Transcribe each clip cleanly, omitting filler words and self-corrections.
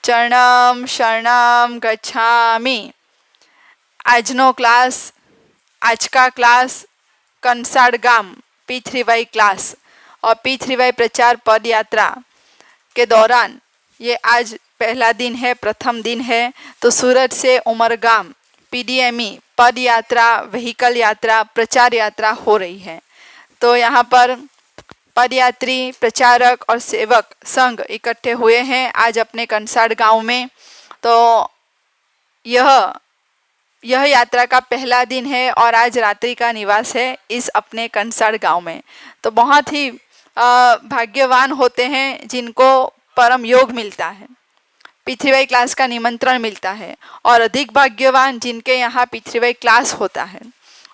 चरणम शरणम गच्छामि। आज का क्लास कंसाड़ गाम P3Y क्लास और P3Y प्रचार पद यात्रा के दौरान ये आज पहला दिन है, प्रथम दिन है। तो सूरत से उमरगाम PDME पद यात्रा, व्हीकल यात्रा, प्रचार यात्रा हो रही है। तो यहाँ पर पदयात्री, प्रचारक और सेवक संघ इकट्ठे हुए हैं आज अपने कंसाड़ गांव में। तो यह यात्रा का पहला दिन है और आज रात्रि का निवास है इस अपने कंसाड़ गांव में। तो बहुत ही भाग्यवान होते हैं जिनको परम योग मिलता है, P3Y क्लास का निमंत्रण मिलता है, और अधिक भाग्यवान जिनके यहाँ P3Y क्लास होता है,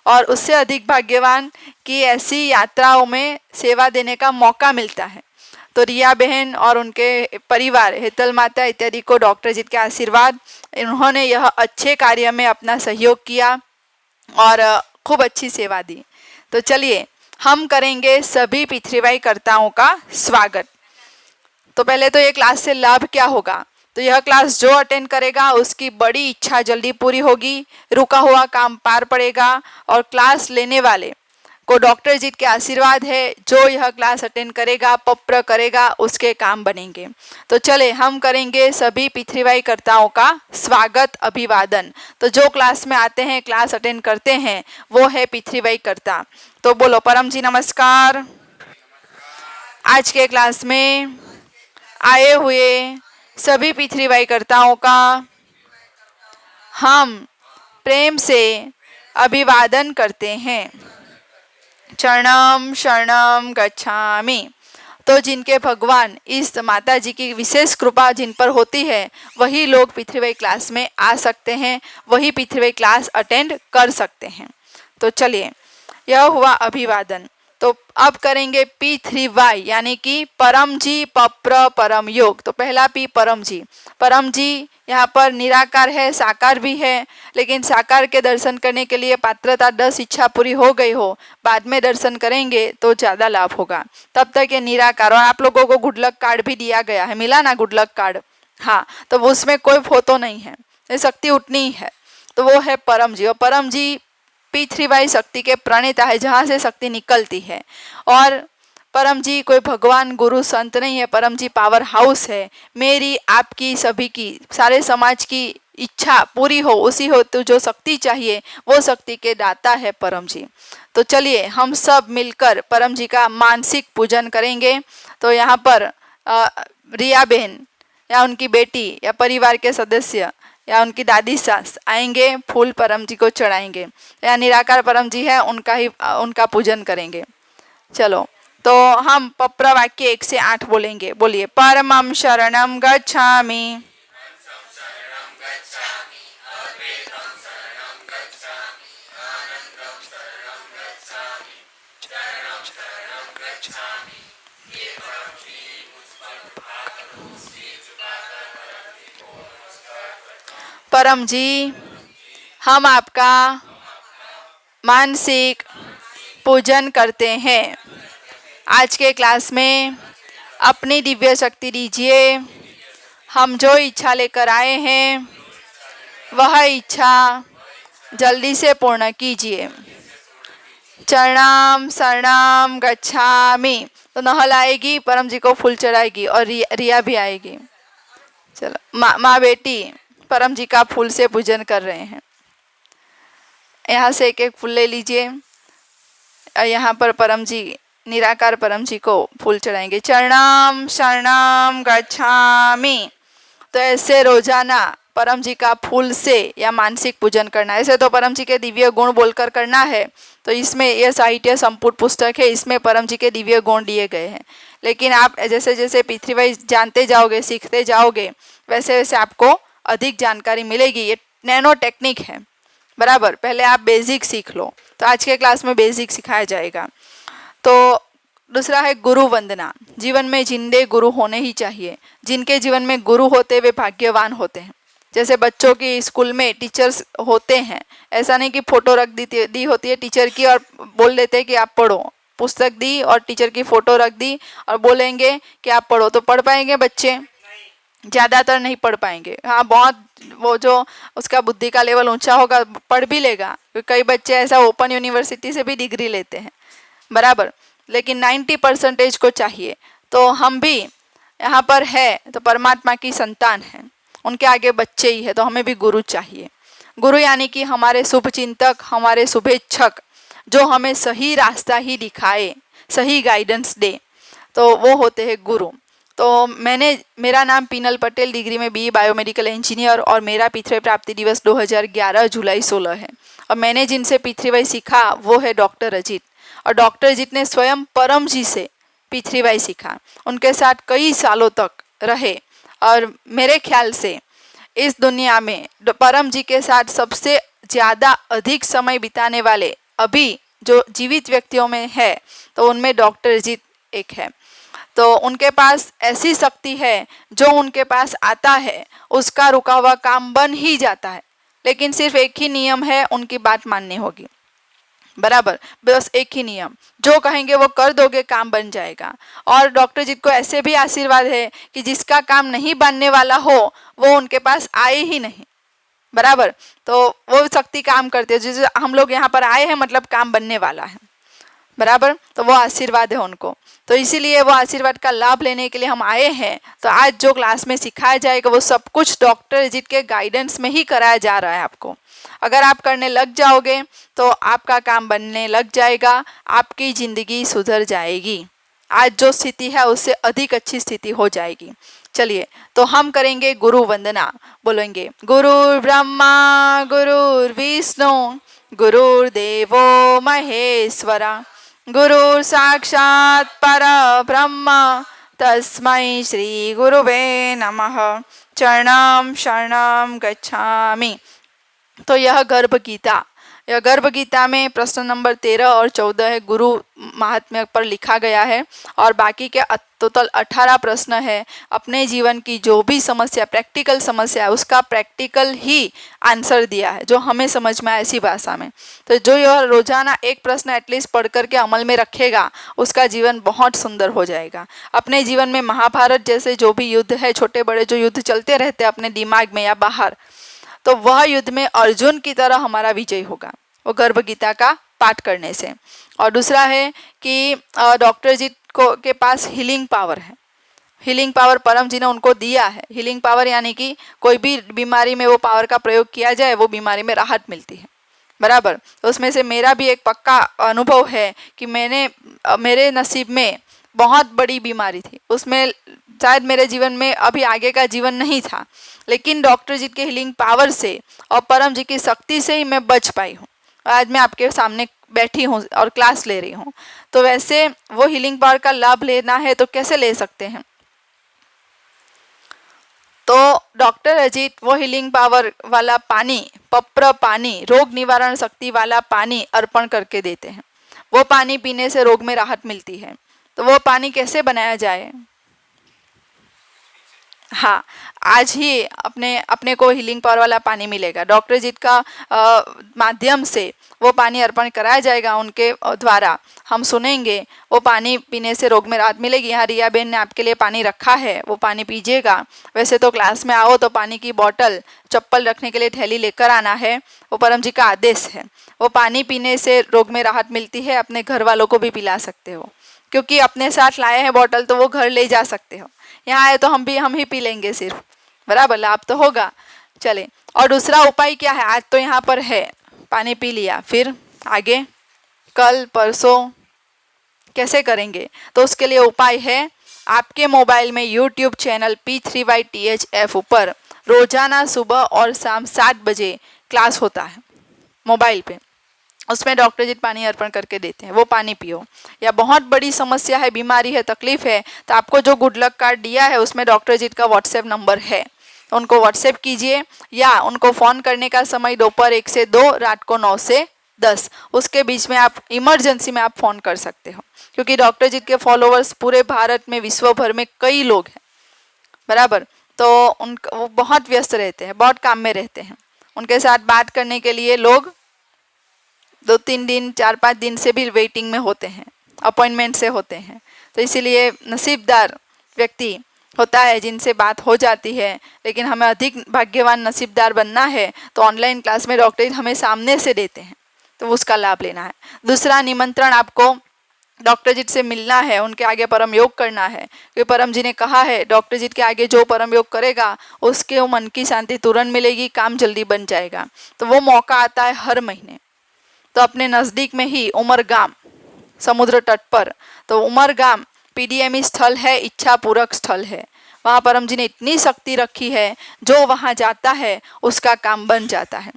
और उससे अधिक भाग्यवान कि ऐसी यात्राओं में सेवा देने का मौका मिलता है। तो रिया बहन और उनके परिवार, हेतल माता इत्यादि को डॉक्टर जी के आशीर्वाद, उन्होंने यह अच्छे कार्य में अपना सहयोग किया और खूब अच्छी सेवा दी। तो चलिए हम करेंगे सभी P3Y कर्ताओं का स्वागत। तो पहले तो ये क्लास से लाभ क्या होगा, तो यह क्लास जो अटेंड करेगा उसकी बड़ी इच्छा जल्दी पूरी होगी, रुका हुआ काम पार पड़ेगा, और क्लास लेने वाले को डॉक्टर जी के आशीर्वाद है, जो यह क्लास अटेंड करेगा, पप्र करेगा, उसके काम बनेंगे। तो चले हम करेंगे सभी P3Y कर्ताओं का स्वागत, अभिवादन। तो जो क्लास में आते हैं, क्लास अटेंड करते हैं, वो है P3Y कर्ता। तो बोलो परम जी नमस्कार। आज के क्लास में आए हुए सभी P3Y कर्ताओं का हम प्रेम से अभिवादन करते हैं। चरणम शरणम गच्छामि। तो जिनके भगवान इस माता जी की विशेष कृपा जिन पर होती है, वही लोग P3Y क्लास में आ सकते हैं, वही P3Y क्लास अटेंड कर सकते हैं। तो चलिए यह हुआ अभिवादन। तो अब करेंगे P3Y यानी कि परम जी पप्र परम योग। तो पहला P परम जी। परम जी यहाँ पर निराकार है, साकार भी है, लेकिन साकार के दर्शन करने के लिए पात्रता 10 इच्छा पूरी हो गई हो, बाद में दर्शन करेंगे तो ज़्यादा लाभ होगा। तब तक ये निराकार। और आप लोगों को गुड लक कार्ड भी दिया गया है, मिला ना गुड लक कार्ड? हाँ, तो उसमें कोई फोटो नहीं है, ये शक्ति उतनी ही है। तो वो है परम जी। और परम जी P3Y शक्ति के प्रणेता है, जहाँ से शक्ति निकलती है। और परम जी कोई भगवान गुरु संत नहीं है, परम जी पावर हाउस है। मेरी, आपकी, सभी की, सारे समाज की इच्छा पूरी हो, उसी हो तो जो शक्ति चाहिए वो शक्ति के दाता है परम जी। तो चलिए हम सब मिलकर परम जी का मानसिक पूजन करेंगे। तो यहाँ पर रिया बहन या उनकी बेटी या परिवार के सदस्य या उनकी दादी सास आएंगे, फूल परम जी को चढ़ाएंगे, या निराकार परम जी है उनका पूजन करेंगे। चलो तो हम पप्र वाक्य 1 से 8 बोलेंगे। बोलिए परमं शरणं गच्छामि। परम जी हम आपका मानसिक पूजन करते हैं। आज के क्लास में अपनी दिव्य शक्ति दीजिए। हम जो इच्छा लेकर आए हैं वह इच्छा जल्दी से पूर्ण कीजिए। चरणम शरणम गच्छामि। तो नहल आएगी, परम जी को फूल चढ़ाएगी, और रिया भी आएगी। चलो माँ बेटी परम जी का फूल से पूजन कर रहे हैं। यहाँ से एक एक फूल ले लीजिए। यहाँ पर परम जी, निराकार परम जी को फूल चढ़ाएंगे। चरणम शरणम गच्छामि। तो ऐसे रोजाना परम जी का फूल से या मानसिक पूजन करना है। ऐसे तो परम जी के दिव्य गुण बोलकर करना है। तो इसमें यह साहित्य संपूर्ण पुस्तक है, इसमें परम जी के दिव्य गुण दिए गए हैं। लेकिन आप जैसे जैसे P3Y जानते जाओगे, सीखते जाओगे, वैसे वैसे आपको अधिक जानकारी मिलेगी। ये नैनो टेक्निक है, बराबर। पहले आप बेसिक सीख लो। तो आज के क्लास में बेसिक सिखाया जाएगा। तो दूसरा है गुरु वंदना। जीवन में जिंदे गुरु होने ही चाहिए। जिनके जीवन में गुरु होते वे भाग्यवान होते हैं। जैसे बच्चों की स्कूल में टीचर्स होते हैं, ऐसा नहीं कि फोटो रख दी होती है टीचर की और बोल देते हैं कि आप पढ़ो। पुस्तक दी और टीचर की फोटो रख दी और बोलेंगे कि आप पढ़ो, तो पढ़ पाएंगे बच्चे? ज़्यादातर नहीं पढ़ पाएंगे। हाँ, बहुत वो जो उसका बुद्धि का लेवल ऊंचा होगा पढ़ भी लेगा। कई बच्चे ऐसा ओपन यूनिवर्सिटी से भी डिग्री लेते हैं, बराबर, लेकिन 90% को चाहिए। तो हम भी यहाँ पर है तो परमात्मा की संतान है, उनके आगे बच्चे ही है, तो हमें भी गुरु चाहिए। गुरु यानी कि हमारे शुभ चिंतक, हमारे शुभेच्छक, जो हमें सही रास्ता ही दिखाए, सही गाइडेंस दे, तो वो होते हैं गुरु। तो मेरा नाम पीनल पटेल, डिग्री में BE बायोमेडिकल इंजीनियर, और मेरा पितृ प्राप्ति दिवस 2011 जुलाई 16 है। और मैंने जिनसे पितृवाई सीखा वो है डॉक्टर अजीत, और डॉक्टर अजीत ने स्वयं परम जी से पितृवाई सीखा, उनके साथ कई सालों तक रहे। और मेरे ख्याल से इस दुनिया में परम जी के साथ सबसे ज़्यादा अधिक समय बिताने वाले अभी जो जीवित व्यक्तियों में है तो उनमें डॉक्टर अजीत एक है। तो उनके पास ऐसी शक्ति है, जो उनके पास आता है उसका रुका हुआ काम बन ही जाता है, लेकिन सिर्फ एक ही नियम है, उनकी बात माननी होगी, बराबर, बस एक ही नियम, जो कहेंगे वो कर दोगे, काम बन जाएगा। और डॉक्टर जी को ऐसे भी आशीर्वाद है कि जिसका काम नहीं बनने वाला हो वो उनके पास आए ही नहीं, बराबर। तो वो शक्ति काम करते हैं, जैसे हम लोग यहाँ पर आए हैं मतलब काम बनने वाला है, बराबर, तो वो आशीर्वाद है उनको। तो इसीलिए वो आशीर्वाद का लाभ लेने के लिए हम आए हैं। तो आज जो क्लास में सिखाया जाएगा वो सब कुछ डॉक्टर अजीत के गाइडेंस में ही कराया जा रहा है आपको। अगर आप करने लग जाओगे तो आपका काम बनने लग जाएगा, आपकी ज़िंदगी सुधर जाएगी, आज जो स्थिति है उससे अधिक अच्छी स्थिति हो जाएगी। चलिए, तो हम करेंगे गुरु वंदना, बोलेंगे गुरुर् ब्रह्मा गुरुर्विष्णु गुरुर्देवो महेश्वरा गुरुर् साक्षात् परब्रह्म तस्मै श्री गुरुवे नमः। चरणं शरणं गच्छामि। तो यह गर्भ गीता, यह गर्भ गीता में प्रश्न नंबर 13 और 14 है, गुरु महात्म्य पर लिखा गया है। और बाकी के टोटल 18 प्रश्न है। अपने जीवन की जो भी समस्या, प्रैक्टिकल समस्या है, उसका प्रैक्टिकल ही आंसर दिया है, जो हमें समझ में आए ऐसी भाषा में। तो जो यह रोजाना एक प्रश्न एटलीस्ट पढ़ करके अमल में रखेगा, उसका जीवन बहुत सुंदर हो जाएगा। अपने जीवन में महाभारत जैसे जो भी युद्ध है, छोटे बड़े जो युद्ध चलते रहते हैं अपने दिमाग में या बाहर, तो वह युद्ध में अर्जुन की तरह हमारा विजय होगा, वो गर्भ गीता का पाठ करने से। और दूसरा है कि डॉक्टर जी के पास हीलिंग पावर है। हीलिंग पावर परम जी ने उनको दिया है। हीलिंग पावर यानी कि कोई भी बीमारी में वो पावर का प्रयोग किया जाए, वो बीमारी में राहत मिलती है, बराबर। तो उसमें से मेरा भी एक पक्का अनुभव है कि मेरे नसीब में बहुत बड़ी बीमारी थी, उसमें शायद मेरे जीवन में अभी आगे का जीवन नहीं था, लेकिन डॉक्टर जी के हीलिंग पावर से और परम जी की शक्ति से ही मैं बच पाई हूँ। आज मैं आपके सामने बैठी हूँ और क्लास ले रही हूँ। तो वैसे वो हीलिंग पावर का लाभ लेना है तो कैसे ले सकते हैं? तो डॉक्टर अजीत वो हीलिंग पावर वाला पानी, पप्र पानी, रोग निवारण शक्ति वाला पानी अर्पण करके देते हैं। वो पानी पीने से रोग में राहत मिलती है। तो वो पानी कैसे बनाया जाए? हाँ, आज ही अपने को हीलिंग पावर वाला पानी मिलेगा। डॉक्टर जी का माध्यम से वो पानी अर्पण कराया जाएगा, उनके द्वारा हम सुनेंगे, वो पानी पीने से रोग में राहत मिलेगी। यहाँ रिया बहन ने आपके लिए पानी रखा है, वो पानी पीजिएगा। वैसे तो क्लास में आओ तो पानी की बोतल, चप्पल रखने के लिए थैली लेकर आना है, वो परम जी का आदेश है। वो पानी पीने से रोग में राहत मिलती है। अपने घर वालों को भी पिला सकते हो, क्योंकि अपने साथ लाए हैं बोतल तो वो घर ले जा सकते हो। यहाँ आए तो हम ही पी लेंगे सिर्फ, बराबर, लाभ तो होगा। चले, और दूसरा उपाय क्या है? आज तो यहाँ पर है, पानी पी लिया, फिर आगे कल परसों कैसे करेंगे? तो उसके लिए उपाय है, आपके मोबाइल में YouTube चैनल P3YTHF ऊपर रोजाना सुबह और शाम 7 बजे क्लास होता है मोबाइल पे। उसमें डॉक्टर जी पानी अर्पण करके देते हैं, वो पानी पियो। या बहुत बड़ी समस्या है, बीमारी है, तकलीफ है, तो आपको जो गुड लक कार्ड दिया है उसमें डॉक्टर जी का व्हाट्सएप नंबर है, तो उनको व्हाट्सएप कीजिए। या उनको फ़ोन करने का समय दोपहर 1 से 2, रात को 9 से 10, उसके बीच में आप इमरजेंसी में आप फ़ोन कर सकते हो, क्योंकि डॉक्टर जी के फॉलोअर्स पूरे भारत में, विश्व भर में कई लोग हैं, बराबर। तो वो बहुत व्यस्त रहते हैं, बहुत काम में रहते हैं। उनके साथ बात करने के लिए लोग 2-3 दिन, 4-5 दिन से भी वेटिंग में होते हैं, अपॉइंटमेंट से होते हैं। तो इसीलिए नसीबदार व्यक्ति होता है जिनसे बात हो जाती है, लेकिन हमें अधिक भाग्यवान नसीबदार बनना है तो ऑनलाइन क्लास में डॉक्टर हमें सामने से देते हैं, तो उसका लाभ लेना है। दूसरा निमंत्रण, आपको डॉक्टर जी से मिलना है, उनके आगे परम योग करना है, क्योंकि परम जी ने कहा है डॉक्टर जी के आगे जो परम योग करेगा उसके वो मन की शांति तुरंत मिलेगी, काम जल्दी बन जाएगा। तो वो मौका आता है हर महीने। तो अपने नज़दीक में ही उमरगाम समुद्र तट पर, तो उमरगाम पीडीएमई स्थल है, इच्छा पूरक स्थल है। वहाँ परम जी ने इतनी शक्ति रखी है, जो वहाँ जाता है उसका काम बन जाता है।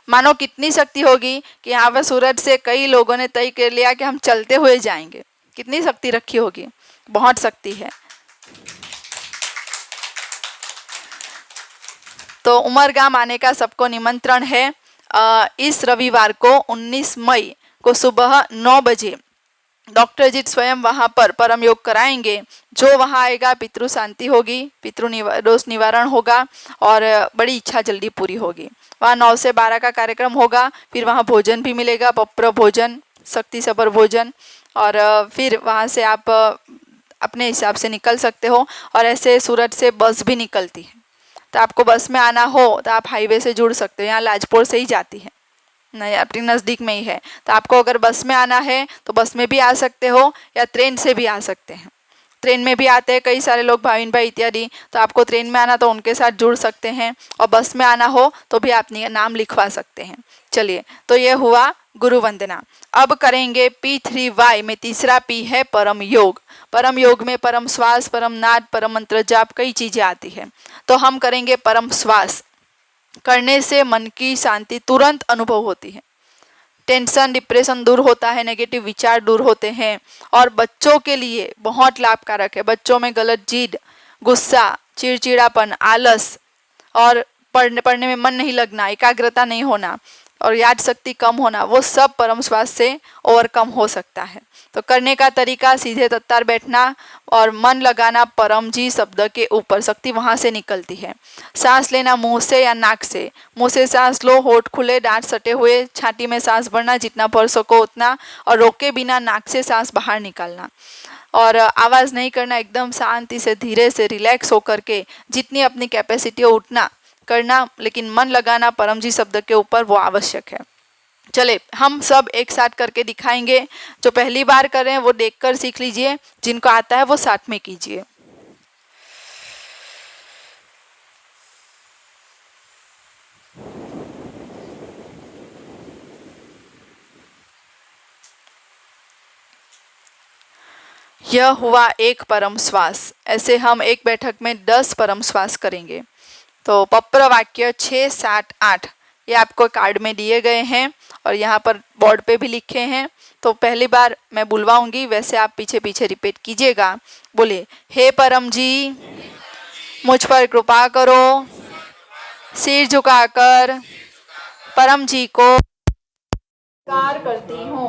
मानो कितनी शक्ति होगी कि यहाँ पर सूरत से कई लोगों ने तय कर लिया कि हम चलते हुए जाएंगे। कितनी शक्ति रखी होगी, बहुत शक्ति है। तो उमरगाम आने का सबको निमंत्रण है। इस रविवार को 19 मई को सुबह 9 बजे डॉक्टर जी स्वयं वहाँ पर परम योग कराएंगे। जो वहाँ आएगा पितृ शांति होगी, दोष निवारण होगा और बड़ी इच्छा जल्दी पूरी होगी। वहाँ 9 से 12 का कार्यक्रम होगा। फिर वहाँ भोजन भी मिलेगा, पप्र भोजन, शक्ति सबर भोजन, और फिर वहाँ से आप अपने हिसाब से निकल सकते हो। और ऐसे सूरत से बस भी निकलती है, तो आपको बस में आना हो तो आप हाईवे से जुड़ सकते हो। यहाँ लाजपुर से ही जाती है, नहीं अपनी नज़दीक में ही है। तो आपको अगर बस में आना है तो बस में भी आ सकते हो या ट्रेन से भी आ सकते हैं। ट्रेन में भी आते हैं कई सारे लोग, भाविन भाई इत्यादि। तो आपको ट्रेन में आना तो उनके साथ जुड़ सकते हैं, और बस में आना हो तो भी आप नाम लिखवा सकते हैं। चलिए, तो ये हुआ गुरु वंदना। अब करेंगे P3Y में तीसरा P है परम योग। परम योग में परम श्वास, परम नाद, परम मंत्र जाप, कई चीज़ें आती है। तो हम करेंगे परम श्वास। करने से मन की शांति तुरंत अनुभव होती है। टेंशन डिप्रेशन दूर होता है, नेगेटिव विचार दूर होते हैं, और बच्चों के लिए बहुत लाभकारक है। बच्चों में गलत जिद, गुस्सा, चिड़चिड़ापन, आलस और पढ़ने में मन नहीं लगना, एकाग्रता नहीं होना और याद शक्ति कम होना, वो सब परम श्वास से ओवरकम हो सकता है। तो करने का तरीका, सीधे तत्तार बैठना और मन लगाना परम जी शब्द के ऊपर, शक्ति वहाँ से निकलती है। सांस लेना मुंह से या नाक से। मुंह से सांस लो, होठ खुले, दांत सटे हुए, छाती में सांस भरना जितना भर सको उतना, और रोके बिना नाक से सांस बाहर निकालना। और आवाज़ नहीं करना, एकदम शांति से धीरे से रिलैक्स होकर के जितनी अपनी कैपेसिटी हो उतना करना, लेकिन मन लगाना परम जी शब्द के ऊपर वो आवश्यक है। चले, हम सब एक साथ करके दिखाएंगे। जो पहली बार कर रहे हैं वो देखकर सीख लीजिए, जिनको आता है वो साथ में कीजिए। यह हुआ एक परम श्वास। ऐसे हम एक बैठक में 10 परम श्वास करेंगे। तो पप्र वाक्य 6, 7, 8 ये आपको कार्ड में दिए गए हैं और यहाँ पर बोर्ड पे भी लिखे हैं। तो पहली बार मैं बुलवाऊंगी, वैसे आप पीछे पीछे रिपीट कीजिएगा। बोले, हे परम जी, मुझ पर कृपा करो। सिर झुकाकर परम जी को नमस्कार करती हूँ।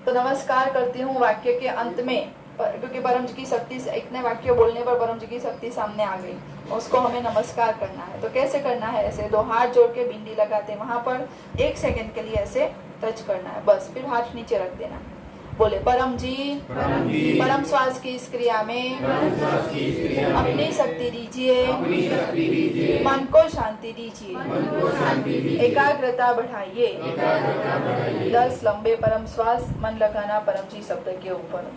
तो नमस्कार करती हूँ वाक्य के अंत में, क्योंकि परम जी की शक्ति, इतने वाक्य बोलने पर परम जी की शक्ति सामने आ गई, उसको हमें नमस्कार करना है। तो कैसे करना है? ऐसे 2 हाथ जोड़ के बिंदी लगाते, वहां पर 1 सेकंड के लिए ऐसे टच करना है बस, फिर हाथ नीचे रख देना। बोले, परम जी, परम श्वास की इस क्रिया में अपनी शक्ति दीजिए, मन को शांति दीजिए, एकाग्रता बढ़ाइए। 10 लंबे परम श्वास मन लगाना परम जी शब्द के ऊपर।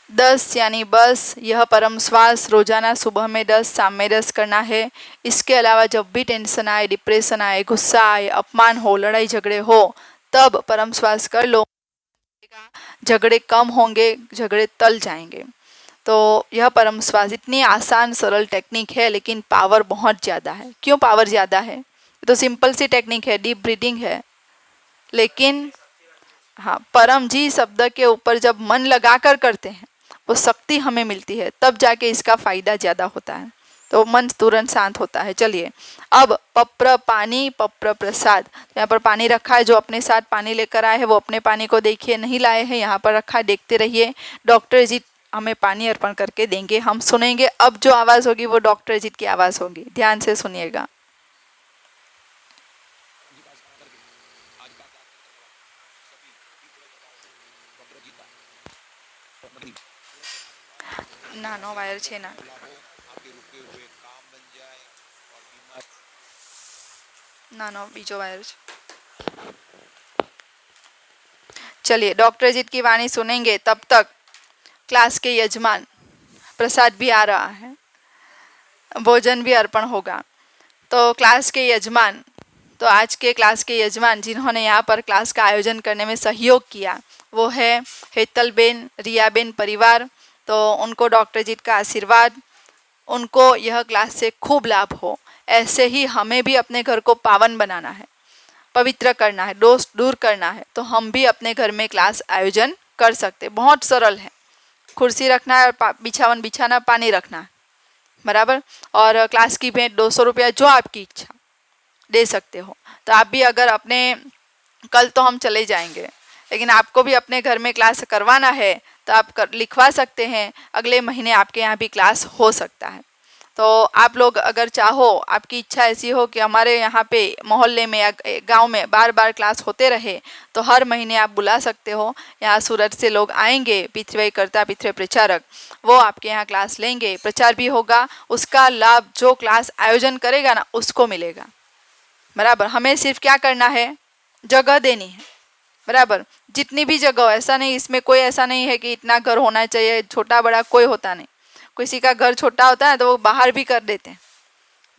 10 यानी बस, यह परम श्वास रोजाना सुबह में 10, शाम में 10 करना है। इसके अलावा जब भी टेंशन आए, डिप्रेशन आए, गुस्सा आए, अपमान हो, लड़ाई झगड़े हो, तब परम श्वास कर लो, झगड़े कम होंगे, झगड़े टल जाएंगे। तो यह परम श्वास इतनी आसान सरल टेक्निक है, लेकिन पावर बहुत ज़्यादा है। क्यों पावर ज़्यादा है? तो सिंपल सी टेक्निक है, डीप ब्रीदिंग है, लेकिन हाँ, परम जी शब्द के ऊपर जब मन लगाकर करते हैं, वो शक्ति हमें मिलती है, तब जाके इसका फायदा ज़्यादा होता है, तो मन तुरंत शांत होता है। चलिए, अब पप्र पानी, पप्र प्रसाद। तो यहाँ पर पानी रखा है, जो अपने साथ पानी लेकर आए हैं वो अपने पानी को देखिए, नहीं लाए हैं यहाँ पर रखा है, देखते रहिए। डॉक्टर जी हमें पानी अर्पण करके देंगे, हम सुनेंगे। अब जो आवाज़ होगी वो डॉक्टर जी की आवाज़ होगी, ध्यान से सुनिएगा। નાનો વાયર છે ના, નાનો બીજો વાયર છે। चलिए, डॉक्टर जी की वाणी सुनेंगे, तब तक क्लास के यजमान, प्रसाद भी आ रहा है, भोजन भी अर्पण होगा। तो क्लास के यजमान, तो आज के क्लास के यजमान जिन्होंने यहाँ पर क्लास का आयोजन करने में सहयोग किया, वो है हेतलबेन, रियाबेन परिवार। तो उनको डॉक्टर जी का आशीर्वाद, उनको यह क्लास से खूब लाभ हो। ऐसे ही हमें भी अपने घर को पावन बनाना है, पवित्र करना है, दोष दूर करना है, तो हम भी अपने घर में क्लास आयोजन कर सकते। बहुत सरल है, कुर्सी रखना है और बिछावन बिछाना, पानी रखना है, बराबर। और क्लास की भेंट 200 रुपया, जो आपकी इच्छा दे सकते हो। तो आप भी अगर अपने, कल तो हम चले जाएंगे, लेकिन आपको भी अपने घर में क्लास करवाना है तो आप लिखवा सकते हैं, अगले महीने आपके यहाँ भी क्लास हो सकता है। तो आप लोग अगर चाहो, आपकी इच्छा ऐसी हो कि हमारे यहाँ पे मोहल्ले में या गांव में बार बार क्लास होते रहे, तो हर महीने आप बुला सकते हो। यहाँ सूरत से लोग आएंगे, पितृव्य कर्ता, पितृव्य प्रचारक, वो आपके यहाँ क्लास लेंगे, प्रचार भी होगा। उसका लाभ जो क्लास आयोजन करेगा ना, उसको मिलेगा, बराबर। हमें सिर्फ क्या करना है, जगह देनी है, बराबर। जितनी भी जगह हो, ऐसा नहीं, इसमें कोई ऐसा नहीं है कि इतना घर होना चाहिए, छोटा बड़ा कोई होता नहीं। किसी का घर छोटा होता है तो वो बाहर भी कर देते हैं।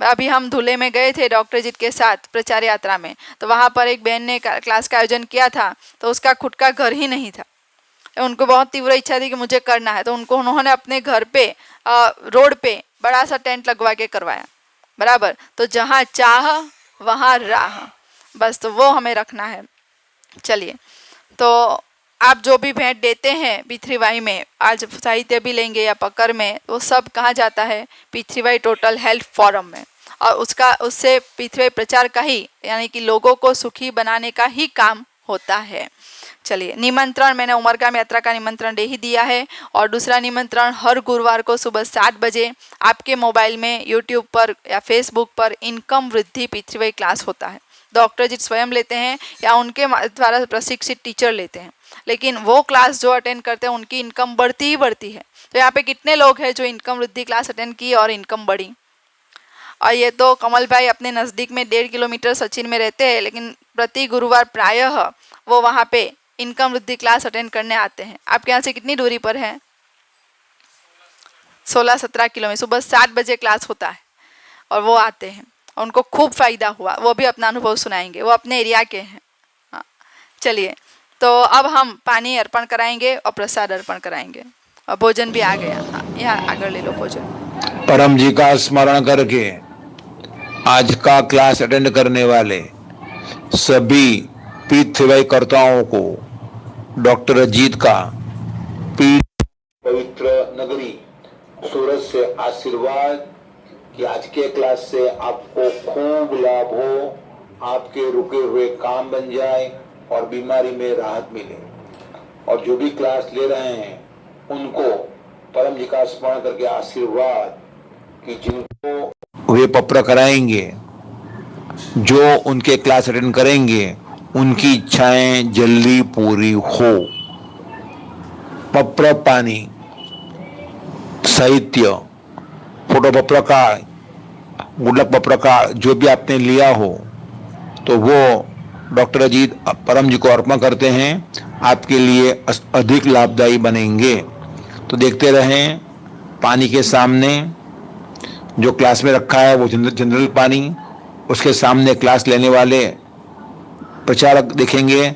अभी हम धुले में गए थे डॉक्टर जी के साथ प्रचार यात्रा में, तो वहाँ पर एक बहन ने क्लास का आयोजन किया था, तो उसका खुद का घर ही नहीं था। उनको बहुत तीव्र इच्छा थी कि मुझे करना है, तो उन्होंने अपने घर पे रोड पे बड़ा सा टेंट लगवा के करवाया, बराबर। तो जहाँ चाह वहाँ राह, बस, तो वो हमें रखना है। चलिए, तो आप जो भी भेंट देते हैं पृथ्वीवाई में, आज साहित्य भी लेंगे या पकड़ में, वो सब कहाँ जाता है, पृथ्वीवाई टोटल हेल्थ फोरम में। और उससे पृथ्वी प्रचार का ही, यानी कि लोगों को सुखी बनाने का ही काम होता है। चलिए, निमंत्रण मैंने उमरगाम यात्रा का निमंत्रण दे ही दिया है। और दूसरा निमंत्रण, हर गुरुवार को सुबह 7 बजे आपके मोबाइल में यूट्यूब पर या फेसबुक पर इनकम वृद्धि पृथ्वी क्लास होता है। डॉक्टर जी स्वयं लेते हैं या उनके द्वारा प्रशिक्षित टीचर लेते हैं, लेकिन वो क्लास जो अटेंड करते हैं उनकी इनकम बढ़ती ही बढ़ती है। तो यहाँ पे कितने लोग हैं जो इनकम वृद्धि क्लास अटेंड की और इनकम बढ़ी? और ये तो कमल भाई अपने नज़दीक में 1.5 किलोमीटर सचिन में रहते हैं, लेकिन प्रति गुरुवार प्रायः वो वहाँ पे इनकम वृद्धि क्लास अटेंड करने आते हैं। आपके यहाँ से कितनी दूरी पर है? 16-17 किलोमीटर। सुबह 7 बजे क्लास होता है और वो आते हैं, उनको खूब फायदा हुआ, वो भी अपना अनुभव सुनाएंगे, वो अपने एरिया के हैं। हाँ, चलिए, तो अब हम पानी अर्पण कराएंगे और प्रसाद अर्पण कराएंगे और भोजन भी आ गया। हाँ, यहाँ आगे ले लो भोजन। परम जी का स्मरण करके आज का क्लास अटेंड करने वाले सभी पृथ्वी कर्ताओं को डॉक्टर अजीत का पवित्र नगरी सूरत से आशीर्वाद कि आज के क्लास से आपको खूब लाभ हो, आपके रुके हुए काम बन जाए और बीमारी में राहत मिले। और जो भी क्लास ले रहे हैं उनको परम जी का स्मरण करके आशीर्वाद कि जिनको वे पप्र कराएंगे, जो उनके क्लास अटेंड करेंगे, उनकी इच्छाएं जल्दी पूरी हो। पप्र पानी, साहित्य, फोटो पप्र का, गुल्लक पप्र का जो भी आपने लिया हो, तो वो डॉक्टर अजीत परम जी को अर्पण करते हैं आपके लिए अधिक लाभदायी बनेंगे। तो देखते रहें, पानी के सामने जो क्लास में रखा है वो जनरल पानी, उसके सामने क्लास लेने वाले प्रचारक दिखेंगे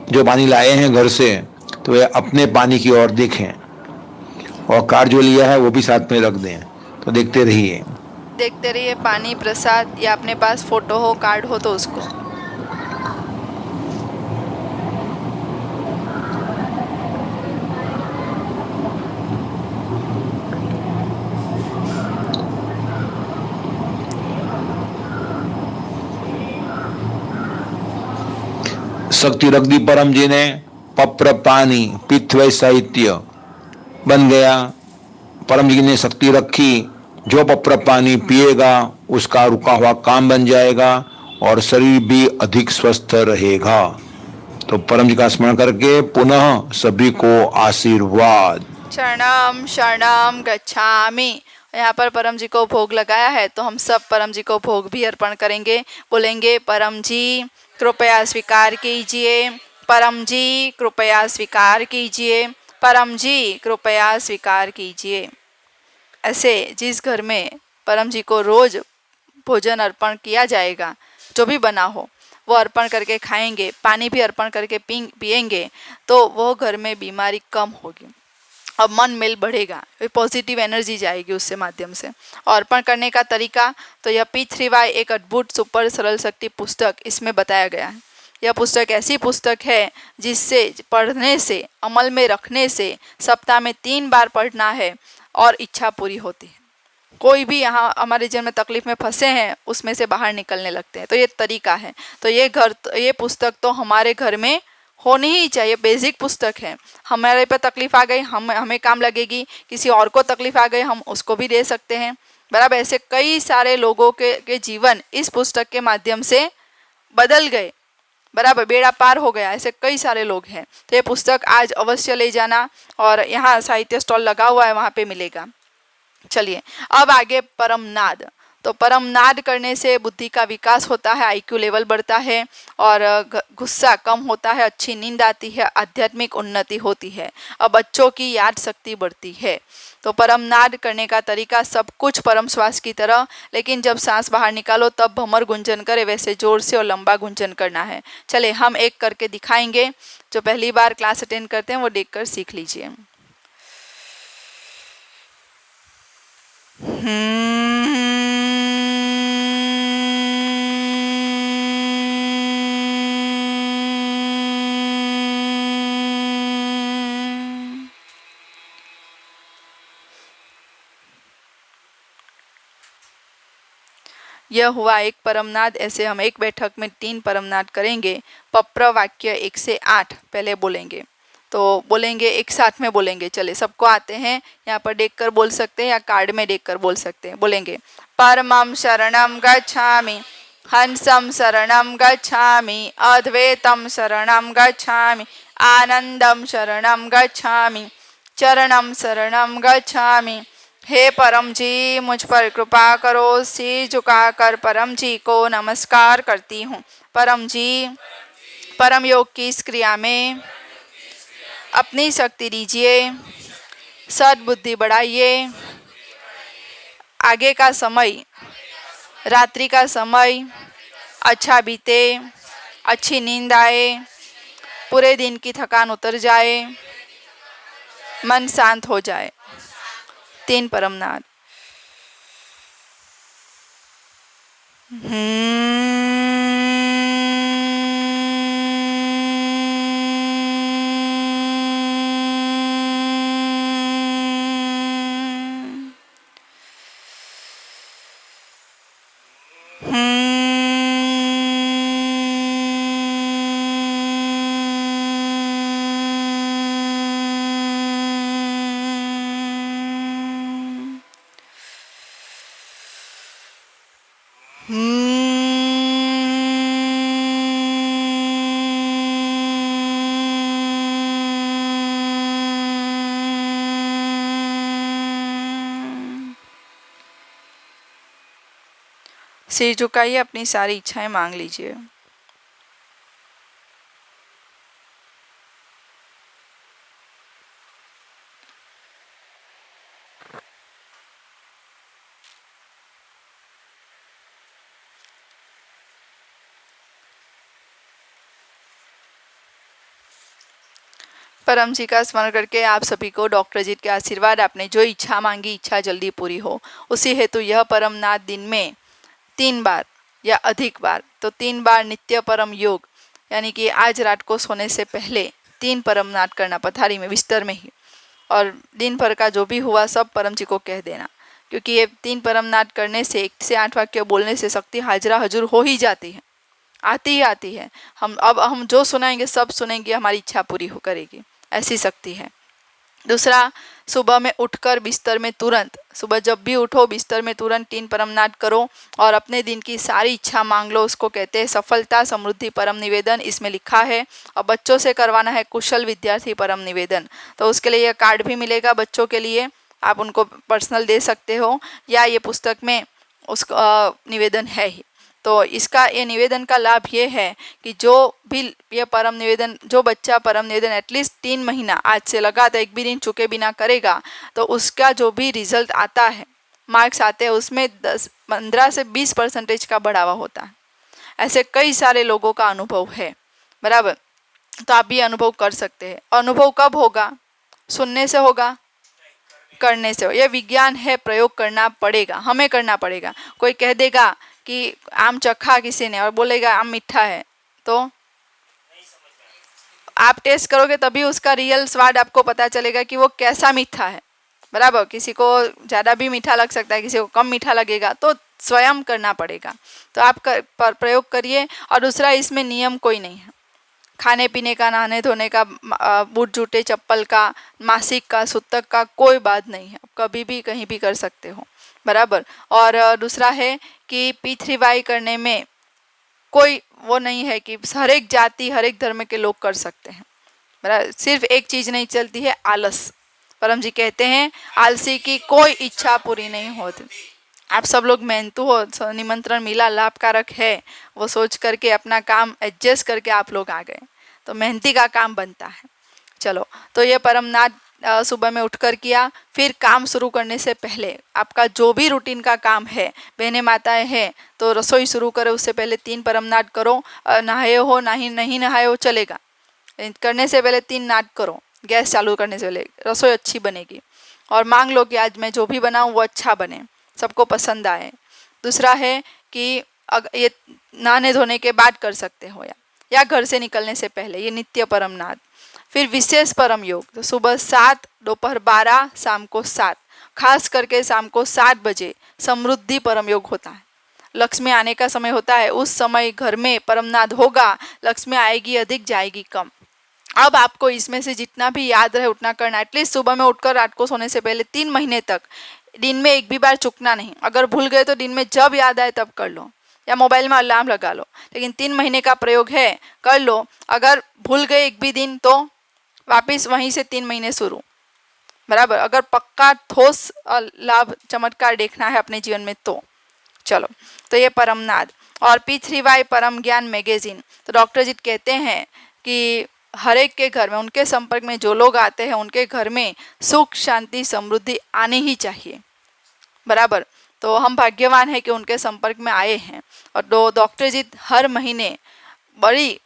जो पानी लाए हैं घर से, तो वे अपने पानी की ओर देखें और कार्ड जो लिया है वो भी साथ में रख दें। तो देखते रहिए। देखते रहिए पानी प्रसाद, या अपने पास फोटो हो कार्ड हो तो उसको। शक्ति रख दी परम जी ने, पप्र पानी पित्त साहित्य बन गया। परम जी ने शक्ति रखी, जो पप्र पानी पिएगा उसका रुका हुआ काम बन जाएगा और शरीर भी अधिक स्वस्थ रहेगा। तो परम जी का स्मरण करके पुनः सभी को आशीर्वाद। शरणम शरणम गच्छामि। यहाँ पर परम जी को भोग लगाया है तो हम सब परम जी को भोग भी अर्पण करेंगे। बोलेंगे परम जी कृपया स्वीकार कीजिए, परम जी कृपया स्वीकार कीजिए, परम जी कृपया स्वीकार कीजिए। ऐसे जिस घर में परम जी को रोज भोजन अर्पण किया जाएगा, जो भी बना हो वो अर्पण करके खाएंगे, पानी भी अर्पण करके पिएंगे, तो वो घर में बीमारी कम होगी और मन मेल बढ़ेगा, पॉजिटिव एनर्जी जाएगी उससे माध्यम से। और अर्पण करने का तरीका तो यह P3Y एक अद्भुत सुपर सरल शक्ति पुस्तक इसमें बताया गया है। यह पुस्तक ऐसी पुस्तक है जिससे पढ़ने से, अमल में रखने से सप्ताह में 3 बार पढ़ना है और इच्छा पूरी होती है। कोई भी यहाँ हमारे जीवन में तकलीफ में फंसे हैं उसमें से बाहर निकलने लगते हैं। तो ये तरीका है। तो ये पुस्तक तो हमारे घर में होनी ही चाहिए, बेसिक पुस्तक है। हमारे पे तकलीफ आ गई हमें काम लगेगी, किसी और को तकलीफ आ गई हम उसको भी दे सकते हैं, बराबर। ऐसे कई सारे लोगों के जीवन इस पुस्तक के माध्यम से बदल गए, बराबर, बेड़ा पार हो गया। ऐसे कई सारे लोग हैं। तो ये पुस्तक आज अवश्य ले जाना, और यहाँ साहित्य स्टॉल लगा हुआ है, वहाँ पे मिलेगा। चलिए अब आगे परम नाद। तो परम नाद करने से बुद्धि का विकास होता है, IQ लेवल बढ़ता है और गुस्सा कम होता है, अच्छी नींद आती है, आध्यात्मिक उन्नति होती है और बच्चों की याद शक्ति बढ़ती है। तो परम नाद करने का तरीका सब कुछ परम श्वास की तरह, लेकिन जब सांस बाहर निकालो तब भमर गुंजन करे, वैसे जोर से और लंबा गुंजन करना है। चले हम एक करके दिखाएंगे। जो पहली बार क्लास अटेंड करते हैं वो देखकर सीख लीजिए। यह हुआ एक परमनाद। ऐसे हम एक बैठक में 3 परमनाद करेंगे। पप्र वाक्य 1 से 8 पहले बोलेंगे, तो बोलेंगे एक साथ में बोलेंगे। चले सबको आते हैं, यहाँ पर देखकर बोल सकते हैं या कार्ड में देखकर बोल सकते हैं। बोलेंगे परमं शरणं गच्छामि, हंसं शरणं गच्छामि, अद्वैतं शरणं गच्छामि, आनंदं शरणं गच्छामि, चरणं शरणं गच्छामि। हे परम जी मुझ पर कृपा करो। सिर झुकाकर परम जी को नमस्कार करती हूँ। परम जी परम योग की इस क्रिया में अपनी शक्ति दीजिए, सद्बुद्धि बढ़ाइए। आगे का समय, रात्रि का समय अच्छा बीते, अच्छी नींद आए, पूरे दिन की थकान उतर जाए, मन शांत हो जाए। 3 परमनाद। सिर झुकाइए, अपनी सारी इच्छाएं मांग लीजिए। परम जी का स्मरण करके आप सभी को डॉक्टर जी के आशीर्वाद, आपने जो इच्छा मांगी इच्छा जल्दी पूरी हो। उसी हेतु यह परम नाद दिन में 3 बार या अधिक बार, तो 3 बार नित्य परम योग, यानी कि आज रात को सोने से पहले 3 परम नाद करना पथारी में बिस्तर में ही, और दिन भर का जो भी हुआ सब परम जी को कह देना, क्योंकि ये 3 परम नाद करने से 1 से 8 वाक्य बोलने से शक्ति हाजरा हजूर हो ही जाती है, आती ही आती है। हम जो सुनाएंगे सब सुनेंगे, हमारी इच्छा पूरी हो करेगी, ऐसी शक्ति है। दूसरा, सुबह में उठकर बिस्तर में तुरंत, सुबह जब भी उठो बिस्तर में तुरंत 3 परम नाद करो और अपने दिन की सारी इच्छा मांग लो। उसको कहते हैं सफलता समृद्धि परम निवेदन, इसमें लिखा है। और बच्चों से करवाना है कुशल विद्यार्थी परम निवेदन, तो उसके लिए यह कार्ड भी मिलेगा बच्चों के लिए, आप उनको पर्सनल दे सकते हो, या ये पुस्तक में उसका निवेदन है ही। तो इसका ये निवेदन का लाभ ये है कि जो भी ये परम निवेदन, जो बच्चा परम निवेदन एटलीस्ट 3 महीना आज से लगातार एक भी दिन चुके बिना करेगा, तो उसका जो भी रिजल्ट आता है, मार्क्स आते हैं, उसमें 15 से 20% का बढ़ावा होता है। ऐसे कई सारे लोगों का अनुभव है, बराबर। तो आप भी अनुभव कर सकते हैं। अनुभव कब होगा? सुनने से होगा, करने से हो। यह विज्ञान है, प्रयोग करना पड़ेगा, हमें करना पड़ेगा। कोई कह देगा कि आम चखा किसी ने और बोलेगा आम मीठा है, तो आप टेस्ट करोगे तभी उसका रियल स्वाद आपको पता चलेगा कि वो कैसा मीठा है, बराबर। किसी को ज़्यादा भी मीठा लग सकता है, किसी को कम मीठा लगेगा, तो स्वयं करना पड़ेगा। तो आप प्रयोग करिए। और दूसरा, इसमें नियम कोई नहीं है, खाने पीने का, नहाने धोने का, बूट जूते चप्पल का, मासिक का, सूतक का कोई बात नहीं है, कभी भी कहीं भी कर सकते हो, बराबर। और दूसरा है कि P3Y करने में कोई वो नहीं है कि हर एक जाति हर एक धर्म के लोग कर सकते हैं, बराबर। सिर्फ एक चीज़ नहीं चलती है, आलस। परम जी कहते हैं आलसी की कोई इच्छा पूरी नहीं होती। आप सब लोग मेहनतू हो, निमंत्रण मिला, लाभकारक है, वो सोच करके अपना काम एडजस्ट करके आप लोग आ गए, तो मेहनती का काम बनता है। चलो, तो ये परम नाद सुबह में उठकर किया। फिर काम शुरू करने से पहले आपका जो भी रूटीन का काम है, बहनें माताएं हैं तो रसोई शुरू करें उससे पहले 3 परम नाद करो। नहाए हो नहीं नहाए हो चलेगा, करने से पहले 3 नाद करो। गैस चालू करने से पहले रसोई अच्छी बनेगी, और मांग लो कि आज मैं जो भी बनाऊँ वो अच्छा बने, सबको पसंद आए। दूसरा है कि ये नहाने धोने के बाद कर सकते हो, या घर से निकलने से पहले, ये नित्य परम नाद। फिर विशेष परम योग, तो सुबह 7, दोपहर 12, शाम को 7, खास करके शाम को 7 बजे समृद्धि परम योग होता है। लक्ष्मी आने का समय होता है, उस समय घर में परम नाद होगा, लक्ष्मी आएगी अधिक जाएगी कम। अब आपको इसमें से जितना भी याद रहे उतना करना। एटलीस्ट सुबह में उठकर रात को सोने से पहले 3 महीने तक दिन में एक भी बार चूकना नहीं। अगर भूल गए तो दिन में जब याद आए तब कर लो, या मोबाइल में अलार्म लगा लो, लेकिन 3 महीने का प्रयोग है, कर लो। अगर भूल गए एक भी दिन तो वापस वहीं से 3 महीने शुरू, बराबर। अगर पक्का ठोस लाभ चमत्कार देखना है अपने जीवन में तो चलो। तो ये परम नाद। और P3Y परम ज्ञान मैगजीन, तो डॉक्टर जी कहते हैं कि हर एक के घर में, उनके संपर्क में जो लोग आते हैं उनके घर में सुख शांति समृद्धि आनी ही चाहिए, बराबर। तो हम भाग्यवान हैं कि उनके संपर्क में आए हैं। और डॉक्टर जी हर महीने बड़ी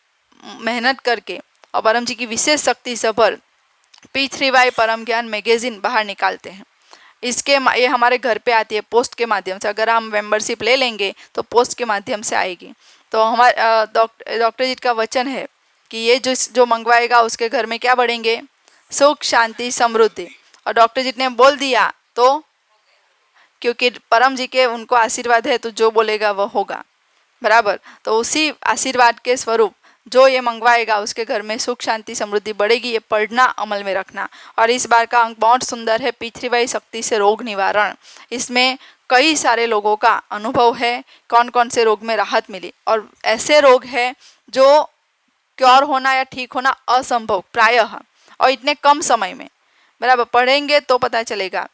मेहनत करके और परम जी की विशेष शक्ति से भर P3Y परम ज्ञान मैगजीन बाहर निकालते हैं। ये हमारे घर पे आती है पोस्ट के माध्यम से। अगर हम मेंबरशिप ले लेंगे तो पोस्ट के माध्यम से आएगी। तो हमारे डॉक्टर जी का वचन है कि ये जो मंगवाएगा उसके घर में क्या बढ़ेंगे? सुख शांति समृद्धि। और डॉक्टर जी ने बोल दिया तो, क्योंकि परम जी के उनको आशीर्वाद है, तो जो बोलेगा वह होगा, बराबर। तो उसी आशीर्वाद के स्वरूप जो ये मंगवाएगा उसके घर में सुख शांति समृद्धि बढ़ेगी। ये पढ़ना, अमल में रखना। और इस बार का अंक बहुत सुंदर है, P3Y शक्ति से रोग निवारण। इसमें कई सारे लोगों का अनुभव है, कौन कौन से रोग में राहत मिली, और ऐसे रोग है जो क्योर होना या ठीक होना असंभव प्रायः, और इतने कम समय में, बराबर। पढ़ेंगे तो पता चलेगा।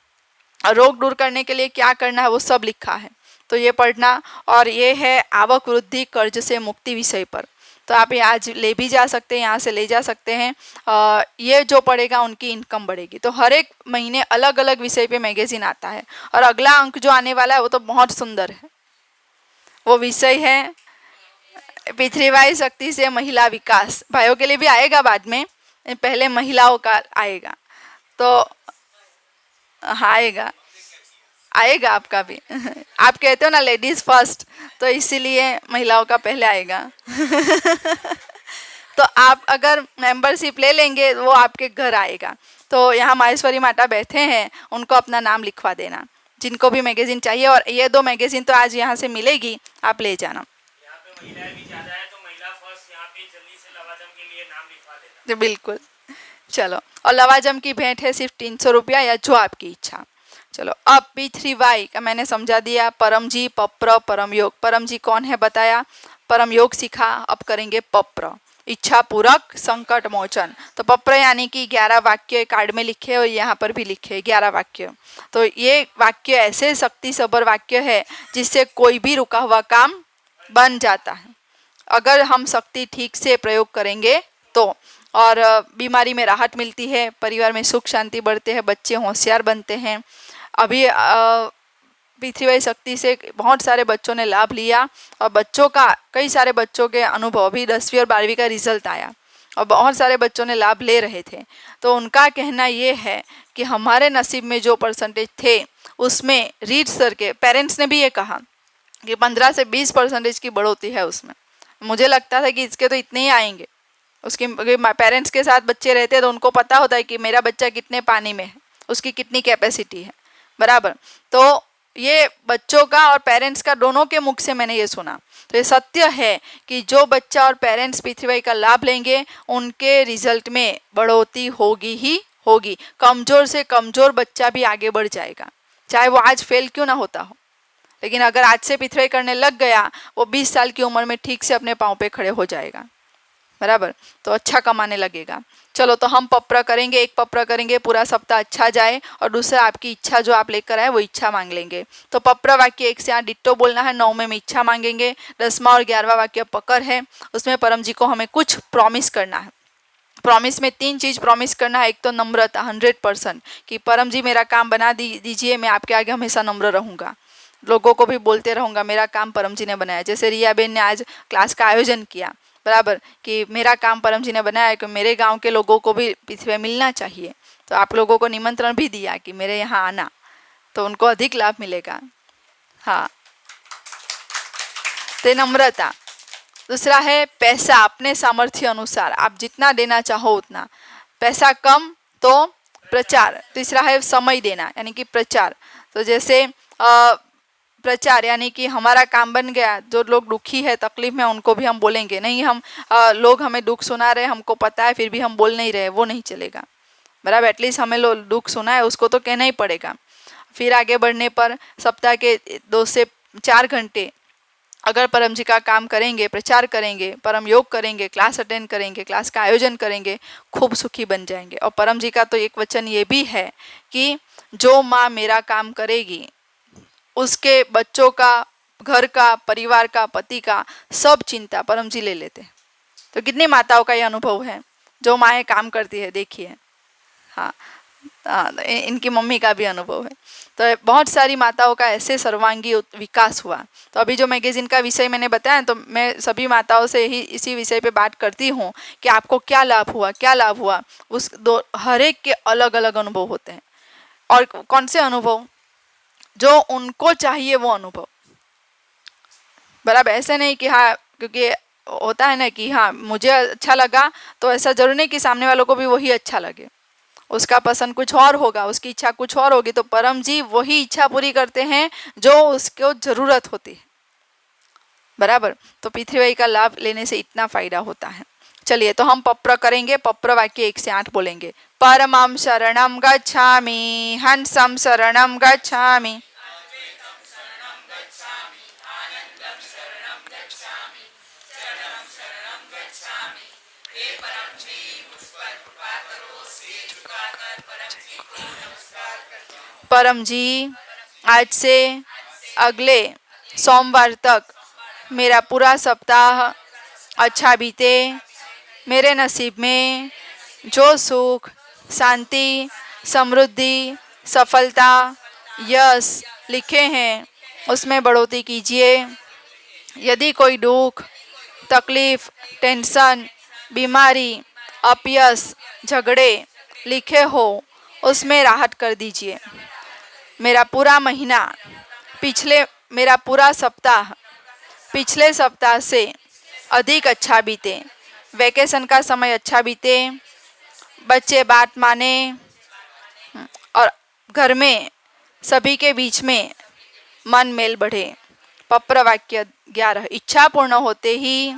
रोग दूर करने के लिए क्या करना है वो सब लिखा है, तो ये पढ़ना। और ये है आवक वृद्धि कर्ज से मुक्ति विषय पर। तो तो आप ये आज ले भी जा सकते हैं, यहाँ से ले जा सकते हैं। ये जो पढ़ेगा उनकी इनकम बढ़ेगी। तो हर एक महीने अलग अलग विषय पे मैगजीन आता है। और अगला अंक जो आने वाला है वो तो बहुत सुंदर है। वो विषय है पृथ्वीबाई शक्ति से महिला विकास। भाइयों के लिए भी आएगा बाद में, पहले महिलाओं का आएगा। तो हाँ आएगा आपका भी। आप कहते हो ना लेडीज फर्स्ट, तो इसीलिए महिलाओं का पहले आएगा। तो आप अगर मेंबरशिप ले लेंगे वो आपके घर आएगा। तो यहाँ माहेश्वरी माता बैठे हैं, उनको अपना नाम लिखवा देना जिनको भी मैगजीन चाहिए। और ये 2 मैगजीन तो आज यहाँ से मिलेगी, आप ले जाना। यहाँ पे महिलाएं भी ज्यादा है, तो महिला फर्स्ट यहाँ पे जल्दी से लवाजम के लिए नाम लिखवा देना। जी बिल्कुल। चलो, और लवाजम की भेंट है सिर्फ 300 रुपया या जो आपकी इच्छा। चलो, अब P3Y का मैंने समझा दिया। परम जी, पप्र, परम योग। परम जी कौन है बताया, परम योग सीखा। अब करेंगे पप्र, इच्छा पूरक संकट मोचन। तो पप्र यानी कि 11 वाक्य कार्ड में लिखे और यहाँ पर भी लिखे 11 वाक्य। तो ये वाक्य ऐसे शक्ति सबर वाक्य है जिससे कोई भी रुका हुआ काम बन जाता है अगर हम शक्ति ठीक से प्रयोग करेंगे तो। और बीमारी में राहत मिलती है, परिवार में सुख शांति बढ़ते हैं, बच्चे होशियार बनते हैं। अभी P3Y शक्ति से बहुत सारे बच्चों ने लाभ लिया और बच्चों का, कई सारे बच्चों के अनुभव, अभी 10वीं और 12वीं का रिजल्ट आया और बहुत सारे बच्चों ने लाभ ले रहे थे। तो उनका कहना ये है कि हमारे नसीब में जो परसेंटेज थे उसमें रीड सर के पेरेंट्स ने भी ये कहा कि 15 से 20% की बढ़ोतरी है उसमें। मुझे लगता था कि इसके तो इतने ही आएंगे। उसकी पेरेंट्स के साथ बच्चे रहते हैं तो उनको पता होता है कि मेरा बच्चा कितने पानी में है, उसकी कितनी कैपेसिटी है, बराबर। तो ये बच्चों का और पेरेंट्स का दोनों के मुख से मैंने ये सुना। तो ये सत्य है कि जो बच्चा और पेरेंट्स P3Y का लाभ लेंगे उनके रिजल्ट में बढ़ोतरी होगी ही होगी। कमज़ोर से कमज़ोर बच्चा भी आगे बढ़ जाएगा, चाहे वो आज फेल क्यों ना होता हो। लेकिन अगर आज से P3Y करने लग गया, वो 20 साल की उम्र में ठीक से अपने पाँव पे खड़े हो जाएगा, बराबर। तो अच्छा कमाने लगेगा। चलो, तो हम पप्र करेंगे, एक पप्र करेंगे, पूरा सप्ताह अच्छा जाए। और दूसरा, आपकी इच्छा जो आप लेकर आए वो इच्छा मांग लेंगे। तो पप्र वाक्य 1 से 8 डिट्टो बोलना है, 9वें में इच्छा मांगेंगे, 10वां और 11वां वाक्य पकड़ है, उसमें परम जी को हमें कुछ प्रॉमिस करना है। प्रॉमिस में 3 चीज़ प्रॉमिस करना है। एक तो नम्रता 100% कि परम जी मेरा काम बना दीजिए, मैं आपके आगे हमेशा नम्र रहूँगा, लोगों को भी बोलते रहूँगा मेरा काम परम जी ने बनाया। जैसे रिया बेन ने आज क्लास का आयोजन किया, बराबर, कि मेरा काम परम जी ने बनाया कि मेरे गांव के लोगों को भी P3Y मिलना चाहिए। तो आप लोगों को निमंत्रण भी दिया कि मेरे यहाँ आना, तो उनको अधिक लाभ मिलेगा। हाँ, तो नम्रता। दूसरा है पैसा, अपने सामर्थ्य अनुसार आप जितना देना चाहो उतना। पैसा कम तो प्रचार। तीसरा है समय देना, यानी कि प्रचार। तो जैसे प्रचार यानी कि हमारा काम बन गया, जो लोग दुखी है, तकलीफ में, उनको भी हम बोलेंगे। नहीं हम लोग हमें दुख सुना रहे, हमको पता है, फिर भी हम बोल नहीं रहे, वो नहीं चलेगा, बराबर। एटलीस्ट हमें लोग दुख सुना है उसको तो कहना ही पड़ेगा। फिर आगे बढ़ने पर सप्ताह के 2 से 4 घंटे अगर परम जी का काम करेंगे, प्रचार करेंगे, परम योग करेंगे, क्लास अटेंड करेंगे, क्लास का आयोजन करेंगे, खूब सुखी बन जाएंगे। और परम जी का तो एक वचन ये भी है कि जो माँ मेरा काम करेगी उसके बच्चों का, घर का, परिवार का, पति का सब चिंता परम जी ले लेते हैं। तो कितनी माताओं का ये अनुभव है जो माएँ काम करती है, देखिए। हाँ, इनकी मम्मी का भी अनुभव है। तो बहुत सारी माताओं का ऐसे सर्वांगी विकास हुआ। तो अभी जो मैगजीन का विषय मैंने बताया, तो मैं सभी माताओं से ही इसी विषय पे बात करती हूँ कि आपको क्या लाभ हुआ, क्या लाभ हुआ। हर एक के अलग अलग अनुभव होते हैं। और कौन से अनुभव जो उनको चाहिए वो अनुभव, बराबर। ऐसे नहीं कि हाँ, क्योंकि होता है ना कि हाँ मुझे अच्छा लगा तो ऐसा जरूर नहीं कि सामने वालों को भी वही अच्छा लगे। उसका पसंद कुछ और होगा, उसकी इच्छा कुछ और होगी। तो परम जी वही इच्छा पूरी करते हैं जो उसको जरूरत होती है, बराबर। तो P3Y का लाभ लेने से इतना फायदा होता है। चलिए, तो हम पप्र करेंगे। पप्र वाक्य 1 से 8 बोलेंगे। परमं शरणं गच्छामि, हंसं शरणं गच्छामि, परम जी आज से अगले सोमवार तक मेरा पूरा सप्ताह अच्छा बीते, मेरे नसीब में जो सुख, शांति, समृद्धि, सफलता, यश लिखे हैं उसमें बढ़ोतरी कीजिए। यदि कोई दुख, तकलीफ, टेंशन, बीमारी, अपयश, झगड़े लिखे हो उसमें राहत कर दीजिए। मेरा पूरा महीना, मेरा पूरा सप्ताह पिछले सप्ताह से अधिक अच्छा बीते। वैकेशन का समय अच्छा बीते, बच्चे बात माने और घर में सभी के बीच में मन मेल बढ़े। पप्र वाक्य 11, इच्छा पूर्ण होते ही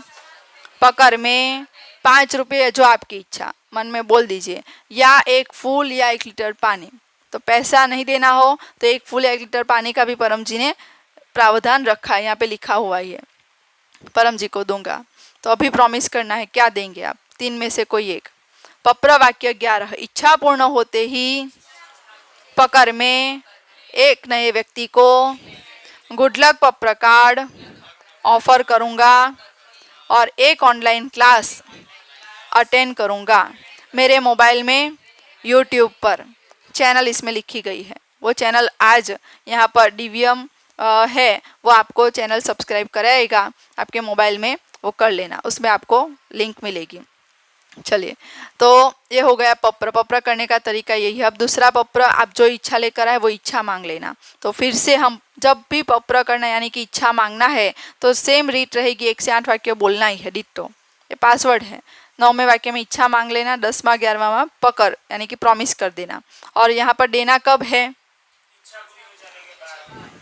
पकर में 5 रुपये जो आपकी इच्छा मन में बोल दीजिए, या 1 फूल या 1 लीटर पानी। तो पैसा नहीं देना हो तो 1 फूल या 1 लीटर पानी का भी परम जी ने प्रावधान रखा है, यहाँ पे लिखा हुआ ही है, परम जी को दूंगा। तो अभी प्रॉमिस करना है, क्या देंगे आप, 3 में से कोई एक। पप्र वाक्य 11, इच्छा पूर्ण होते ही पकर में एक नए व्यक्ति को गुड लक पप्र कार्ड ऑफर करूंगा और एक ऑनलाइन क्लास अटेंड करूंगा। मेरे मोबाइल में यूट्यूब पर चैनल इसमें लिखी गई है, वो चैनल आज यहाँ पर डीवीएम है, वो आपको चैनल सब्सक्राइब कराएगा आपके मोबाइल में, वो कर लेना, उसमें आपको लिंक मिलेगी। चलिए, तो ये हो गया पप्र। पप्र करने का तरीका यही है। अब दूसरा पप्र, आप जो इच्छा लेकर आए वो इच्छा मांग लेना। तो फिर से हम जब भी पप्र करना यानी कि इच्छा मांगना है तो सेम रीत रहेगी, 1 से 8 वाक्य बोलना ही है, डिट्टो। ये पासवर्ड है। 9वें वाक्य में इच्छा मांग लेना, 10वां 11वां में पकड़ यानी कि प्रॉमिस कर देना। और यहाँ पर देना कब है,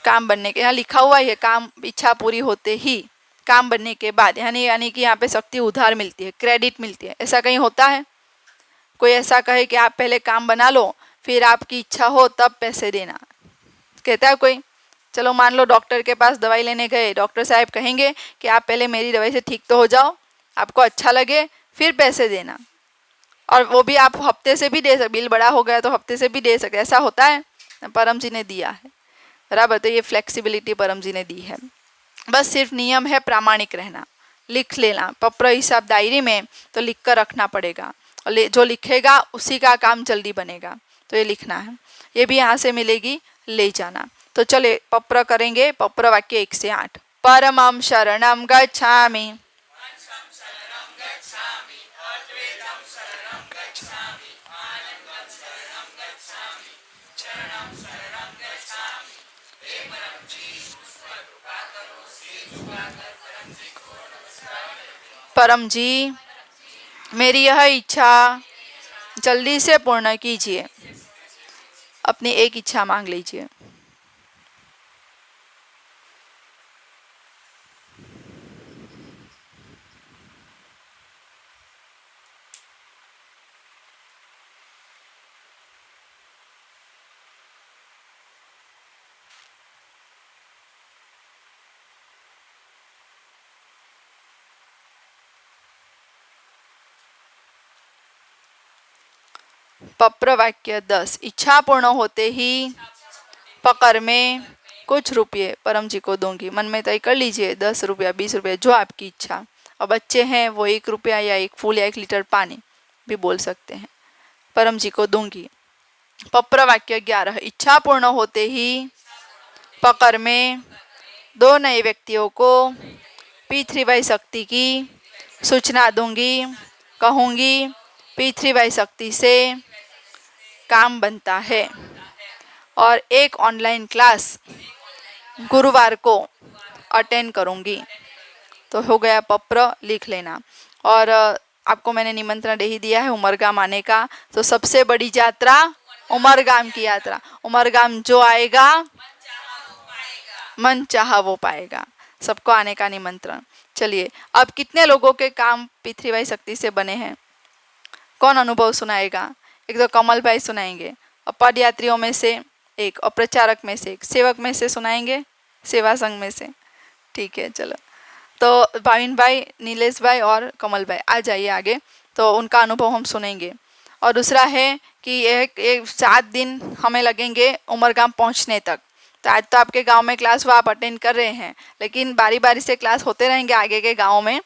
काम बनने के, यहाँ लिखा हुआ ही है, काम इच्छा पूरी होते ही, काम बनने के बाद, यानी कि यहाँ पे शक्ति उधार मिलती है, क्रेडिट मिलती है। ऐसा कहीं होता है? कोई ऐसा कहे कि आप पहले काम बना लो फिर आपकी इच्छा हो तब पैसे देना, कहता है कोई? चलो मान लो डॉक्टर के पास दवाई लेने गए, डॉक्टर साहब कहेंगे कि आप पहले मेरी दवाई से ठीक तो हो जाओ, आपको अच्छा लगे फिर पैसे देना। और वो भी आप हफ्ते से भी दे सकते, बिल बड़ा हो गया तो हफ्ते से भी दे सकते, ऐसा होता है? परम जी ने दिया है, बराबर। तो ये फ्लेक्सिबिलिटी परम जी ने दी है। बस सिर्फ नियम है प्रामाणिक रहना, लिख लेना पप्र हिसाब डायरी में, तो लिख कर रखना पड़ेगा, और जो लिखेगा उसी का काम जल्दी बनेगा। तो ये लिखना है, ये भी यहाँ से मिलेगी, ले जाना। तो चले पप्र करेंगे। पप्र वाक्य 1 से 8। परमं शरणं गच्छामि, परम जी मेरी यह इच्छा जल्दी से पूर्ण कीजिए। अपनी एक इच्छा मांग लीजिए। पप्र वाक्य 10, इच्छा पूर्ण होते ही पकर में कुछ रुपये परम जी को दूंगी। मन में तय कर लीजिए, 10 रुपया 20 रुपया जो आपकी इच्छा। और बच्चे हैं वो 1 रुपया या 1 फूल या 1 लीटर पानी भी बोल सकते हैं, परम जी को दूंगी। पप्र वाक्य 11, इच्छा पूर्ण होते ही पकर में 2 नए व्यक्तियों को P3Y शक्ति की सूचना दूंगी, कहूँगी P3Y शक्ति से काम बनता है, और एक ऑनलाइन क्लास गुरुवार को अटेंड करूँगी। तो हो गया पप्र, लिख लेना। और आपको मैंने निमंत्रण दे ही दिया है उमरगाम आने का। तो सबसे बड़ी यात्रा उमरगाम की यात्रा। उमरगाम जो आएगा मन चाहा वो पाएगा। सबको आने का निमंत्रण। चलिए, अब कितने लोगों के काम P3Y शक्ति से बने हैं, कौन अनुभव सुनाएगा? एक तो कमल भाई सुनाएंगे, और पदयात्रियों में से एक, और प्रचारक में से एक, सेवक में से सुनाएंगे, सेवा संघ में से। ठीक है, चलो। तो भाविन भाई, नीलेश भाई और कमल भाई आ जाइए आगे, तो उनका अनुभव हम सुनेंगे। और दूसरा है कि एक 7 दिन हमें लगेंगे उमरगाम पहुंचने तक। तो आज तो आपके गांव में क्लास वो आप अटेंड कर रहे हैं, लेकिन बारी बारी से क्लास होते रहेंगे आगे के गाँव में।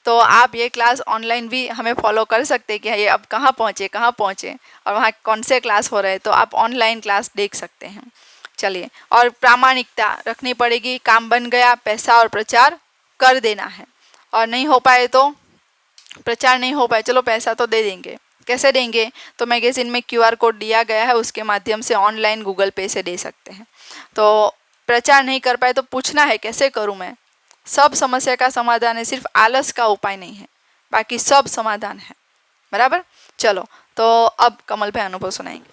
तो आप ये क्लास ऑनलाइन भी हमें फॉलो कर सकते हैं कि ये अब कहाँ पहुँचे और वहाँ कौन से क्लास हो रहे हैं, तो आप ऑनलाइन क्लास देख सकते हैं। चलिए, और प्रामाणिकता रखनी पड़ेगी। काम बन गया, पैसा और प्रचार कर देना है, और नहीं हो पाए तो प्रचार नहीं हो पाए, चलो पैसा तो दे देंगे। कैसे देंगे? तो मैगजीन में QR कोड दिया गया है, उसके माध्यम से ऑनलाइन गूगल पे से दे सकते हैं। तो प्रचार नहीं कर पाए तो पूछना है कैसे करूं मैं। सब समस्या का समाधान है, सिर्फ आलस का उपाय नहीं है, बाकी सब समाधान है। बराबर। चलो, तो अब कमल भाई अनुभव सुनाएंगे।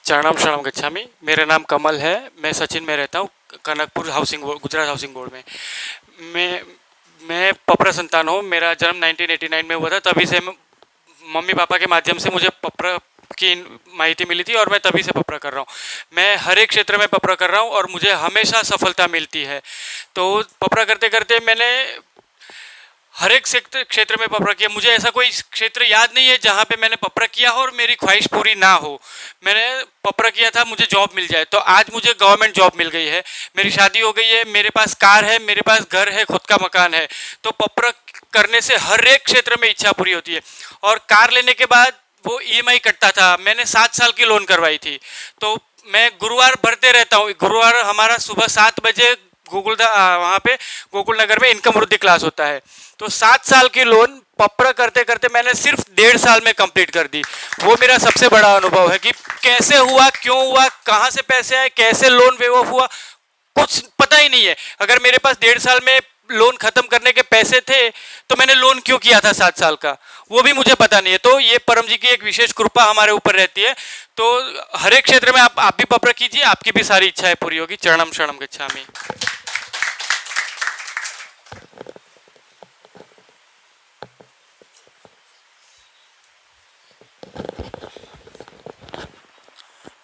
चरणम शरणम गच्छामि। मेरा नाम कमल है, मैं सचिन में रहता हूँ, Kanakpur housing board, Gujarat housing board में। मैं पपरा संतान हूँ। मेरा जन्म 1989 में हुआ था। तभी से मम्मी पापा के माध्यम से मुझे पपरा की माहिती मिली थी और मैं तभी से पपरा कर रहा हूँ। मैं हर एक क्षेत्र में पपरा कर रहा हूँ और मुझे हमेशा सफलता मिलती है। तो पपरा करते करते मैंने हर एक क्षेत्र में पपरा किया। मुझे ऐसा कोई क्षेत्र याद नहीं है जहाँ पे मैंने पपरा किया हो और मेरी ख्वाहिश पूरी ना हो। मैंने पपरा किया था मुझे जॉब मिल जाए, तो आज मुझे गवर्नमेंट जॉब मिल गई है, मेरी शादी हो गई है, मेरे पास कार है, मेरे पास घर है, खुद का मकान है। तो पपरा करने से हर एक क्षेत्र में इच्छा पूरी होती है। और कार लेने के बाद वो EMI कटता था, मैंने 7 साल की लोन करवाई थी। तो मैं गुरुवार भरते रहता हूँ। गुरुवार हमारा सुबह 7 बजे वहाँ पे गोकुल नगर में इनकम वृद्धि क्लास होता है। तो 7 साल की लोन पपरा करते करते मैंने सिर्फ 1.5 साल में कंप्लीट कर दी। वो मेरा सबसे बड़ा अनुभव है कि कैसे हुआ, क्यों हुआ, कहाँ से पैसे आए, कैसे लोन वेव ऑफ हुआ, कुछ पता ही नहीं है। अगर मेरे पास 1.5 साल में लोन खत्म करने के पैसे थे तो मैंने लोन क्यों किया था 7 साल का, वो भी मुझे पता नहीं है। तो ये परम जी की एक विशेष कृपा हमारे ऊपर रहती है। तो हर एक क्षेत्र में आप भी पपरा कीजिए, आपकी भी सारी इच्छाएं पूरी होगी। चरणम शरणम गच्छामि।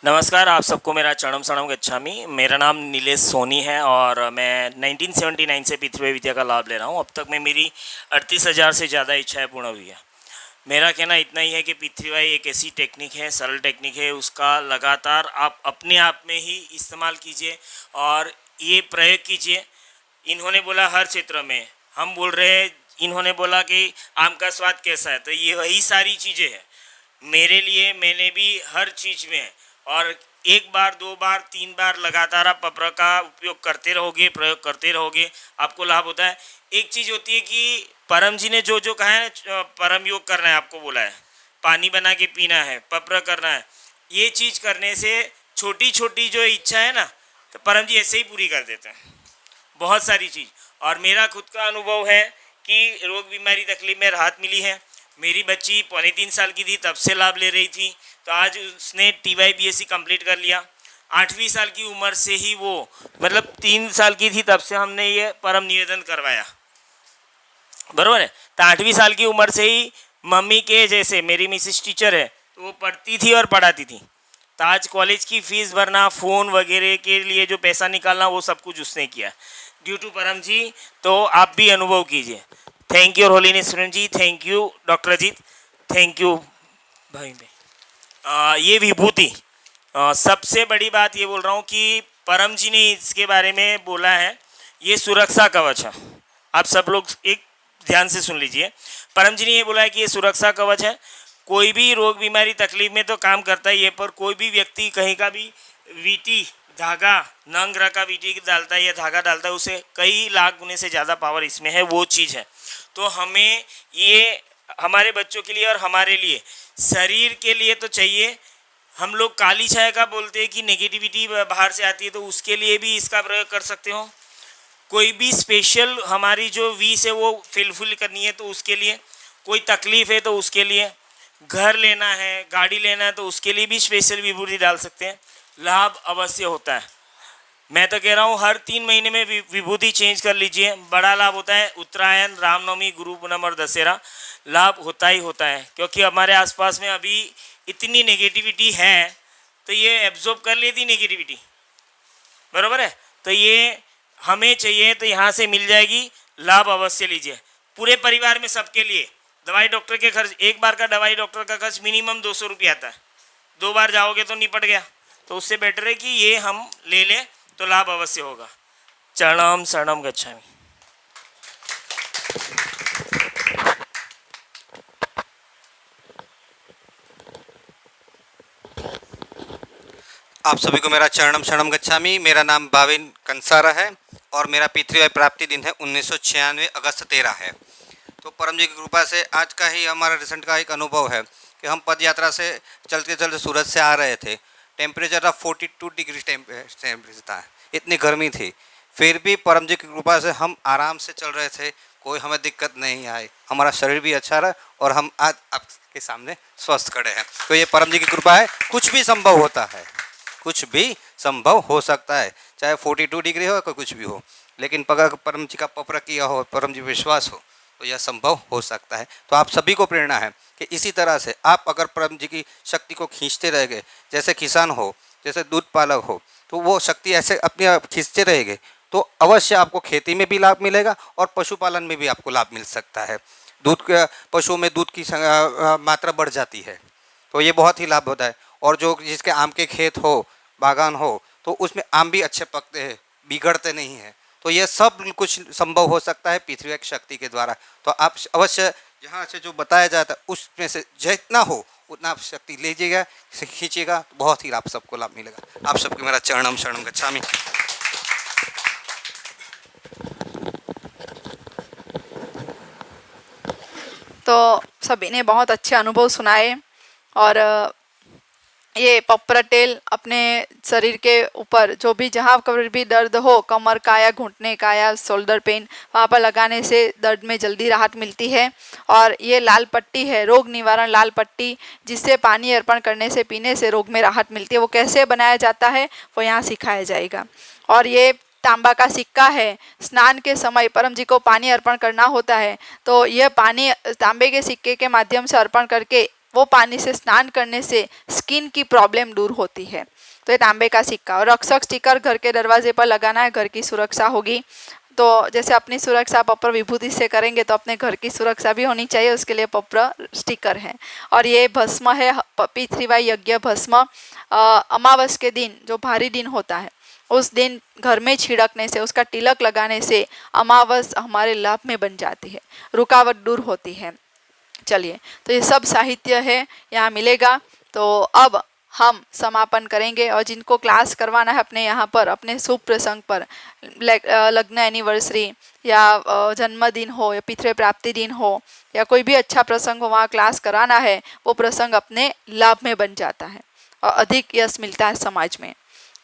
नमस्कार, आप सबको मेरा चरणम शरणम गच्छामि। मेरा नाम नीलेश सोनी है और मैं 1979 से पृथ्वी विद्या का लाभ ले रहा हूँ। अब तक में मेरी 38,000 से ज़्यादा इच्छाएं पूर्ण हुई है। मेरा कहना इतना ही है कि पृथ्वी एक ऐसी टेक्निक है, सरल टेक्निक है, उसका लगातार आप अपने आप में ही इस्तेमाल कीजिए और ये प्रयोग कीजिए। इन्होंने बोला हर क्षेत्र में, हम बोल रहे हैं, इन्होंने बोला कि आम का स्वाद कैसा है, तो ये वही सारी चीज़ें हैं मेरे लिए। मैंने भी हर चीज़ में, और 1 बार 2 बार 3 बार लगातार आप पपरा का उपयोग करते रहोगे, प्रयोग करते रहोगे, आपको लाभ होता है। एक चीज़ होती है कि परम जी ने जो जो कहा है, परम योग करना है, आपको बोला है, पानी बना के पीना है, पपरा करना है, ये चीज़ करने से छोटी छोटी जो इच्छा है ना, तो परम जी ऐसे ही पूरी कर देते हैं बहुत सारी चीज़। और मेरा खुद का अनुभव है कि रोग बीमारी तकलीफ में राहत मिली है। मेरी बच्ची 3.25 साल की थी, तब से लाभ ले रही थी, तो आज उसने TY BSc कंप्लीट कर लिया। 8वीं साल की उम्र से ही वो, मतलब 3 साल की थी तब से हमने ये परम निवेदन करवाया, बराबर है। तो 8वीं साल की उम्र से ही मम्मी के जैसे, मेरी मिसेस टीचर है तो वो पढ़ती थी और पढ़ाती थी, तो आज कॉलेज की फ़ीस भरना, फ़ोन वगैरह के लिए जो पैसा निकालना, वो सब कुछ उसने किया ड्यू टू परम जी। तो आप भी अनुभव कीजिए। Thank you holiness student ji, thank you doctor Ajit, thank you भाई भाई। ये विभूति, सबसे बड़ी बात ये बोल रहा हूँ कि परम जी ने इसके बारे में बोला है, ये सुरक्षा कवच है। आप सब लोग एक ध्यान से सुन लीजिए। परम जी ने ये बोला है कि ये सुरक्षा कवच है। कोई भी रोग बीमारी तकलीफ में तो काम करता ही है, पर कोई भी व्यक्ति कहीं का भी वीटी धागा, नंग का वीटी डालता है या धागा डालता है, उसे कई लाख गुने से ज़्यादा पावर इसमें है, वो चीज़ है। तो हमें ये हमारे बच्चों के लिए और हमारे लिए, शरीर के लिए तो चाहिए। हम लोग काली छाया का बोलते हैं कि नेगेटिविटी बाहर से आती है, तो उसके लिए भी इसका प्रयोग कर सकते हो। कोई भी स्पेशल हमारी जो विश है वो फिलफिल करनी है, तो उसके लिए, कोई तकलीफ़ है तो उसके लिए, घर लेना है, गाड़ी लेना है, तो उसके लिए भी स्पेशल विभूति डाल सकते हैं। लाभ अवश्य होता है। मैं तो कह रहा हूँ हर 3 महीने में विभूति चेंज कर लीजिए, बड़ा लाभ होता है। उत्तरायण, रामनवमी, गुरु पूनम और दशहरा लाभ होता ही होता है, क्योंकि हमारे आसपास में अभी इतनी नेगेटिविटी है, तो ये एब्जॉर्ब कर लेती नेगेटिविटी, बराबर है। तो ये हमें चाहिए तो यहाँ से मिल जाएगी, लाभ अवश्य लीजिए। पूरे परिवार में सबके लिए दवाई डॉक्टर के खर्च, एक बार का दवाई डॉक्टर का खर्च मिनिमम 200 रुपये आता है, 2 बार जाओगे तो निपट गया, तो उससे बेटर है कि ये हम ले लें तो लाभ अवश्य होगा। चरणम शरणम गच्छामि। आप सभी को मेरा चरणम शरणम गच्छामि। मेरा नाम भाविन कंसारा है और मेरा पितृवाय प्राप्ति दिन है 1996 अगस्त 13 है। तो परम जी की कृपा से आज का ही हमारा रिसेंट का एक अनुभव है कि हम पद यात्रा से चलते चलते सूरत से आ रहे थे। टेम्परेचर था 42 डिग्री टेम्परेचर था, इतनी गर्मी थी, फिर भी परम जी की कृपा से हम आराम से चल रहे थे, कोई हमें दिक्कत नहीं आई, हमारा शरीर भी अच्छा रहा और हम आज आपके सामने स्वस्थ खड़े हैं। तो ये परम जी की कृपा है। कुछ भी संभव होता है, कुछ भी संभव हो सकता है, चाहे 42 डिग्री हो, कोई कुछ भी हो, लेकिन अगर परम जी का पपरा किया हो, परम जी विश्वास हो, तो यह संभव हो सकता है। तो आप सभी को प्रेरणा है कि इसी तरह से आप अगर परम जी की शक्ति को खींचते रहेंगे, जैसे किसान हो, जैसे दूध पालक हो, तो वो शक्ति ऐसे अपने आप खींचते रहेंगे तो अवश्य आपको खेती में भी लाभ मिलेगा और पशुपालन में भी आपको लाभ मिल सकता है। दूध पशुओं में दूध की मात्रा बढ़ जाती है, तो ये बहुत ही लाभ होता है। और जो जिसके आम के खेत हो, बागान हो, तो उसमें आम भी अच्छे पकते हैं, बिगड़ते नहीं हैं। तो ये सब कुछ संभव हो सकता है पृथ्वी की शक्ति के द्वारा। तो आप अवश्य जहाँ से जो बताया जाता है उसमें से जितना हो उतना आप शक्ति लीजिएगा, खींचिएगा, तो बहुत ही आप सबको लाभ मिलेगा। आप सबको मेरा चरणम शरणम गच्छामि। तो सभी ने बहुत अच्छे अनुभव सुनाए और ये पपरा तेल अपने शरीर के ऊपर जो भी जहाँ कभी भी दर्द हो, कमर का या घुटने का या शोल्डर पेन, वहाँ पर लगाने से दर्द में जल्दी राहत मिलती है। और ये लाल पट्टी है, रोग निवारण लाल पट्टी, जिससे पानी अर्पण करने से, पीने से रोग में राहत मिलती है। वो कैसे बनाया जाता है वो यहाँ सिखाया जाएगा। और ये तांबा का सिक्का है, स्नान के समय परम जी को पानी अर्पण करना होता है, तो यह पानी तांबे के सिक्के के माध्यम से अर्पण करके वो पानी से स्नान करने से स्किन की प्रॉब्लम दूर होती है। तो ये तांबे का सिक्का। और रक्षक स्टिकर घर के दरवाजे पर लगाना है, घर की सुरक्षा होगी। तो जैसे अपनी सुरक्षा पपर विभूति से करेंगे तो अपने घर की सुरक्षा भी होनी चाहिए, उसके लिए पपर स्टिकर है। और ये भस्म है, पितृवाय यज्ञ भस्म। अमावस के दिन जो भारी दिन होता है उस दिन घर में छिड़कने से, उसका तिलक लगाने से अमावस हमारे लाभ में बन जाती है, रुकावट दूर होती है। चलिए, तो ये सब साहित्य है यहाँ मिलेगा। तो अब हम समापन करेंगे और जिनको क्लास करवाना है अपने यहाँ पर, अपने शुभ प्रसंग पर, लग्न एनिवर्सरी या जन्मदिन हो या पितृ प्राप्ति दिन हो या कोई भी अच्छा प्रसंग हो, वहाँ क्लास कराना है, वो प्रसंग अपने लाभ में बन जाता है और अधिक यश मिलता है समाज में।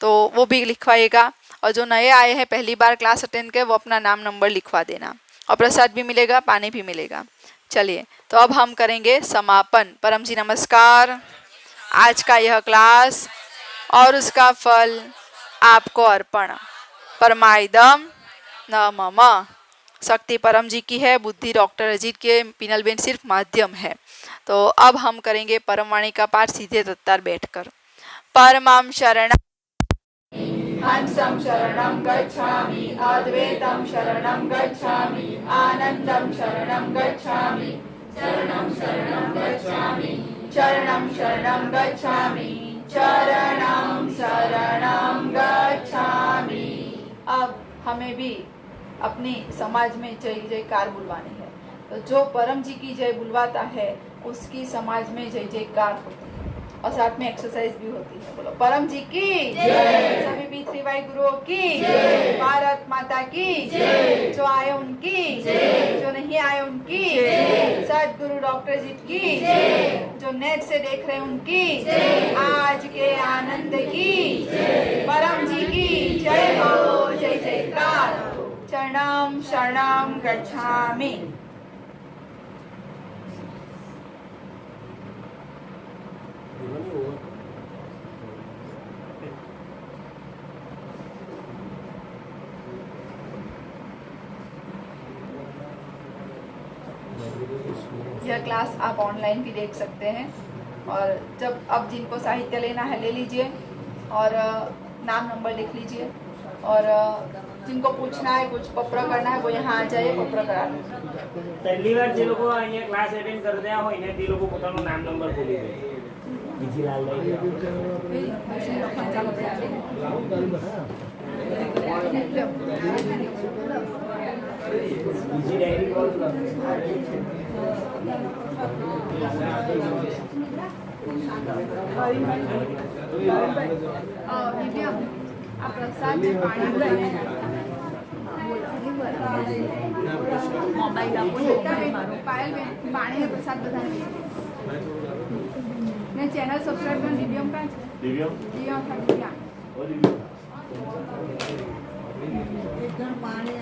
तो वो भी लिखवाइएगा। और जो नए आए हैं, पहली बार क्लास अटेंड किए, वो अपना नाम नंबर लिखवा देना और प्रसाद भी मिलेगा, पानी भी मिलेगा। चलिए, तो अब हम करेंगे समापन। परम जी नमस्कार। आज का यह क्लास और उसका फल आपको अर्पण। परमाइदम न मम। शक्ति परम जी की है, बुद्धि डॉक्टर अजीत के, पिनल बेन सिर्फ माध्यम है। तो अब हम करेंगे परमवाणी का पाठ सीधे तत्तार बैठकर। परमं शरणं हंसं शरणं गच्छामि, अद्वैतं शरणं गच्छामि, आनंदं शरणं गच्छामि, चरणं शरणं गच्छामि, चरणं शरणं गच्छामि, चरणं शरणं गच्छामि। अब हमें भी अपनी समाज में जय जयकार बुलवानी है। तो जो परम जी की जय बुलवाता है उसकी समाज में जय जयकार होती है और साथ में एक्सरसाइज भी होती है। बोलो परम जी की जय, सभी पितृवाय गुरुओं की जय, भारत माता की जय, जो आए उनकी जय, जो नहीं आए उनकी जय, सदगुरु डॉक्टर जी की जय, जो नेट से देख रहे उनकी जय, आज के आनंद की जय, परम जी की जय हो, जय जयकार। चरणं शरणं गच्छामि। यह क्लास आप ऑनलाइन भी देख सकते हैं। और जब अब जिनको साहित्य लेना है ले लीजिए और नाम नंबर लिख लीजिए। और जिनको पूछना है, कुछ पत्र करना है, वो यहाँ आ जाइए, पत्र करा लीजिए। पहली बार જે લોકો અહીંયા ક્લાસ એટેન્ડ કરતા હોય ને તે લોકો પોતાનું નામ નંબર બોલી દે। આ પ્રસાદ ને પાણી પાયલબેન પાણી પ્રસાદ બધાને ને ચેનલ સબસ્ક્રાઇબ કરો. દિવ્યમ કાં છે? દિવ્યમ ક્યાં? પાણી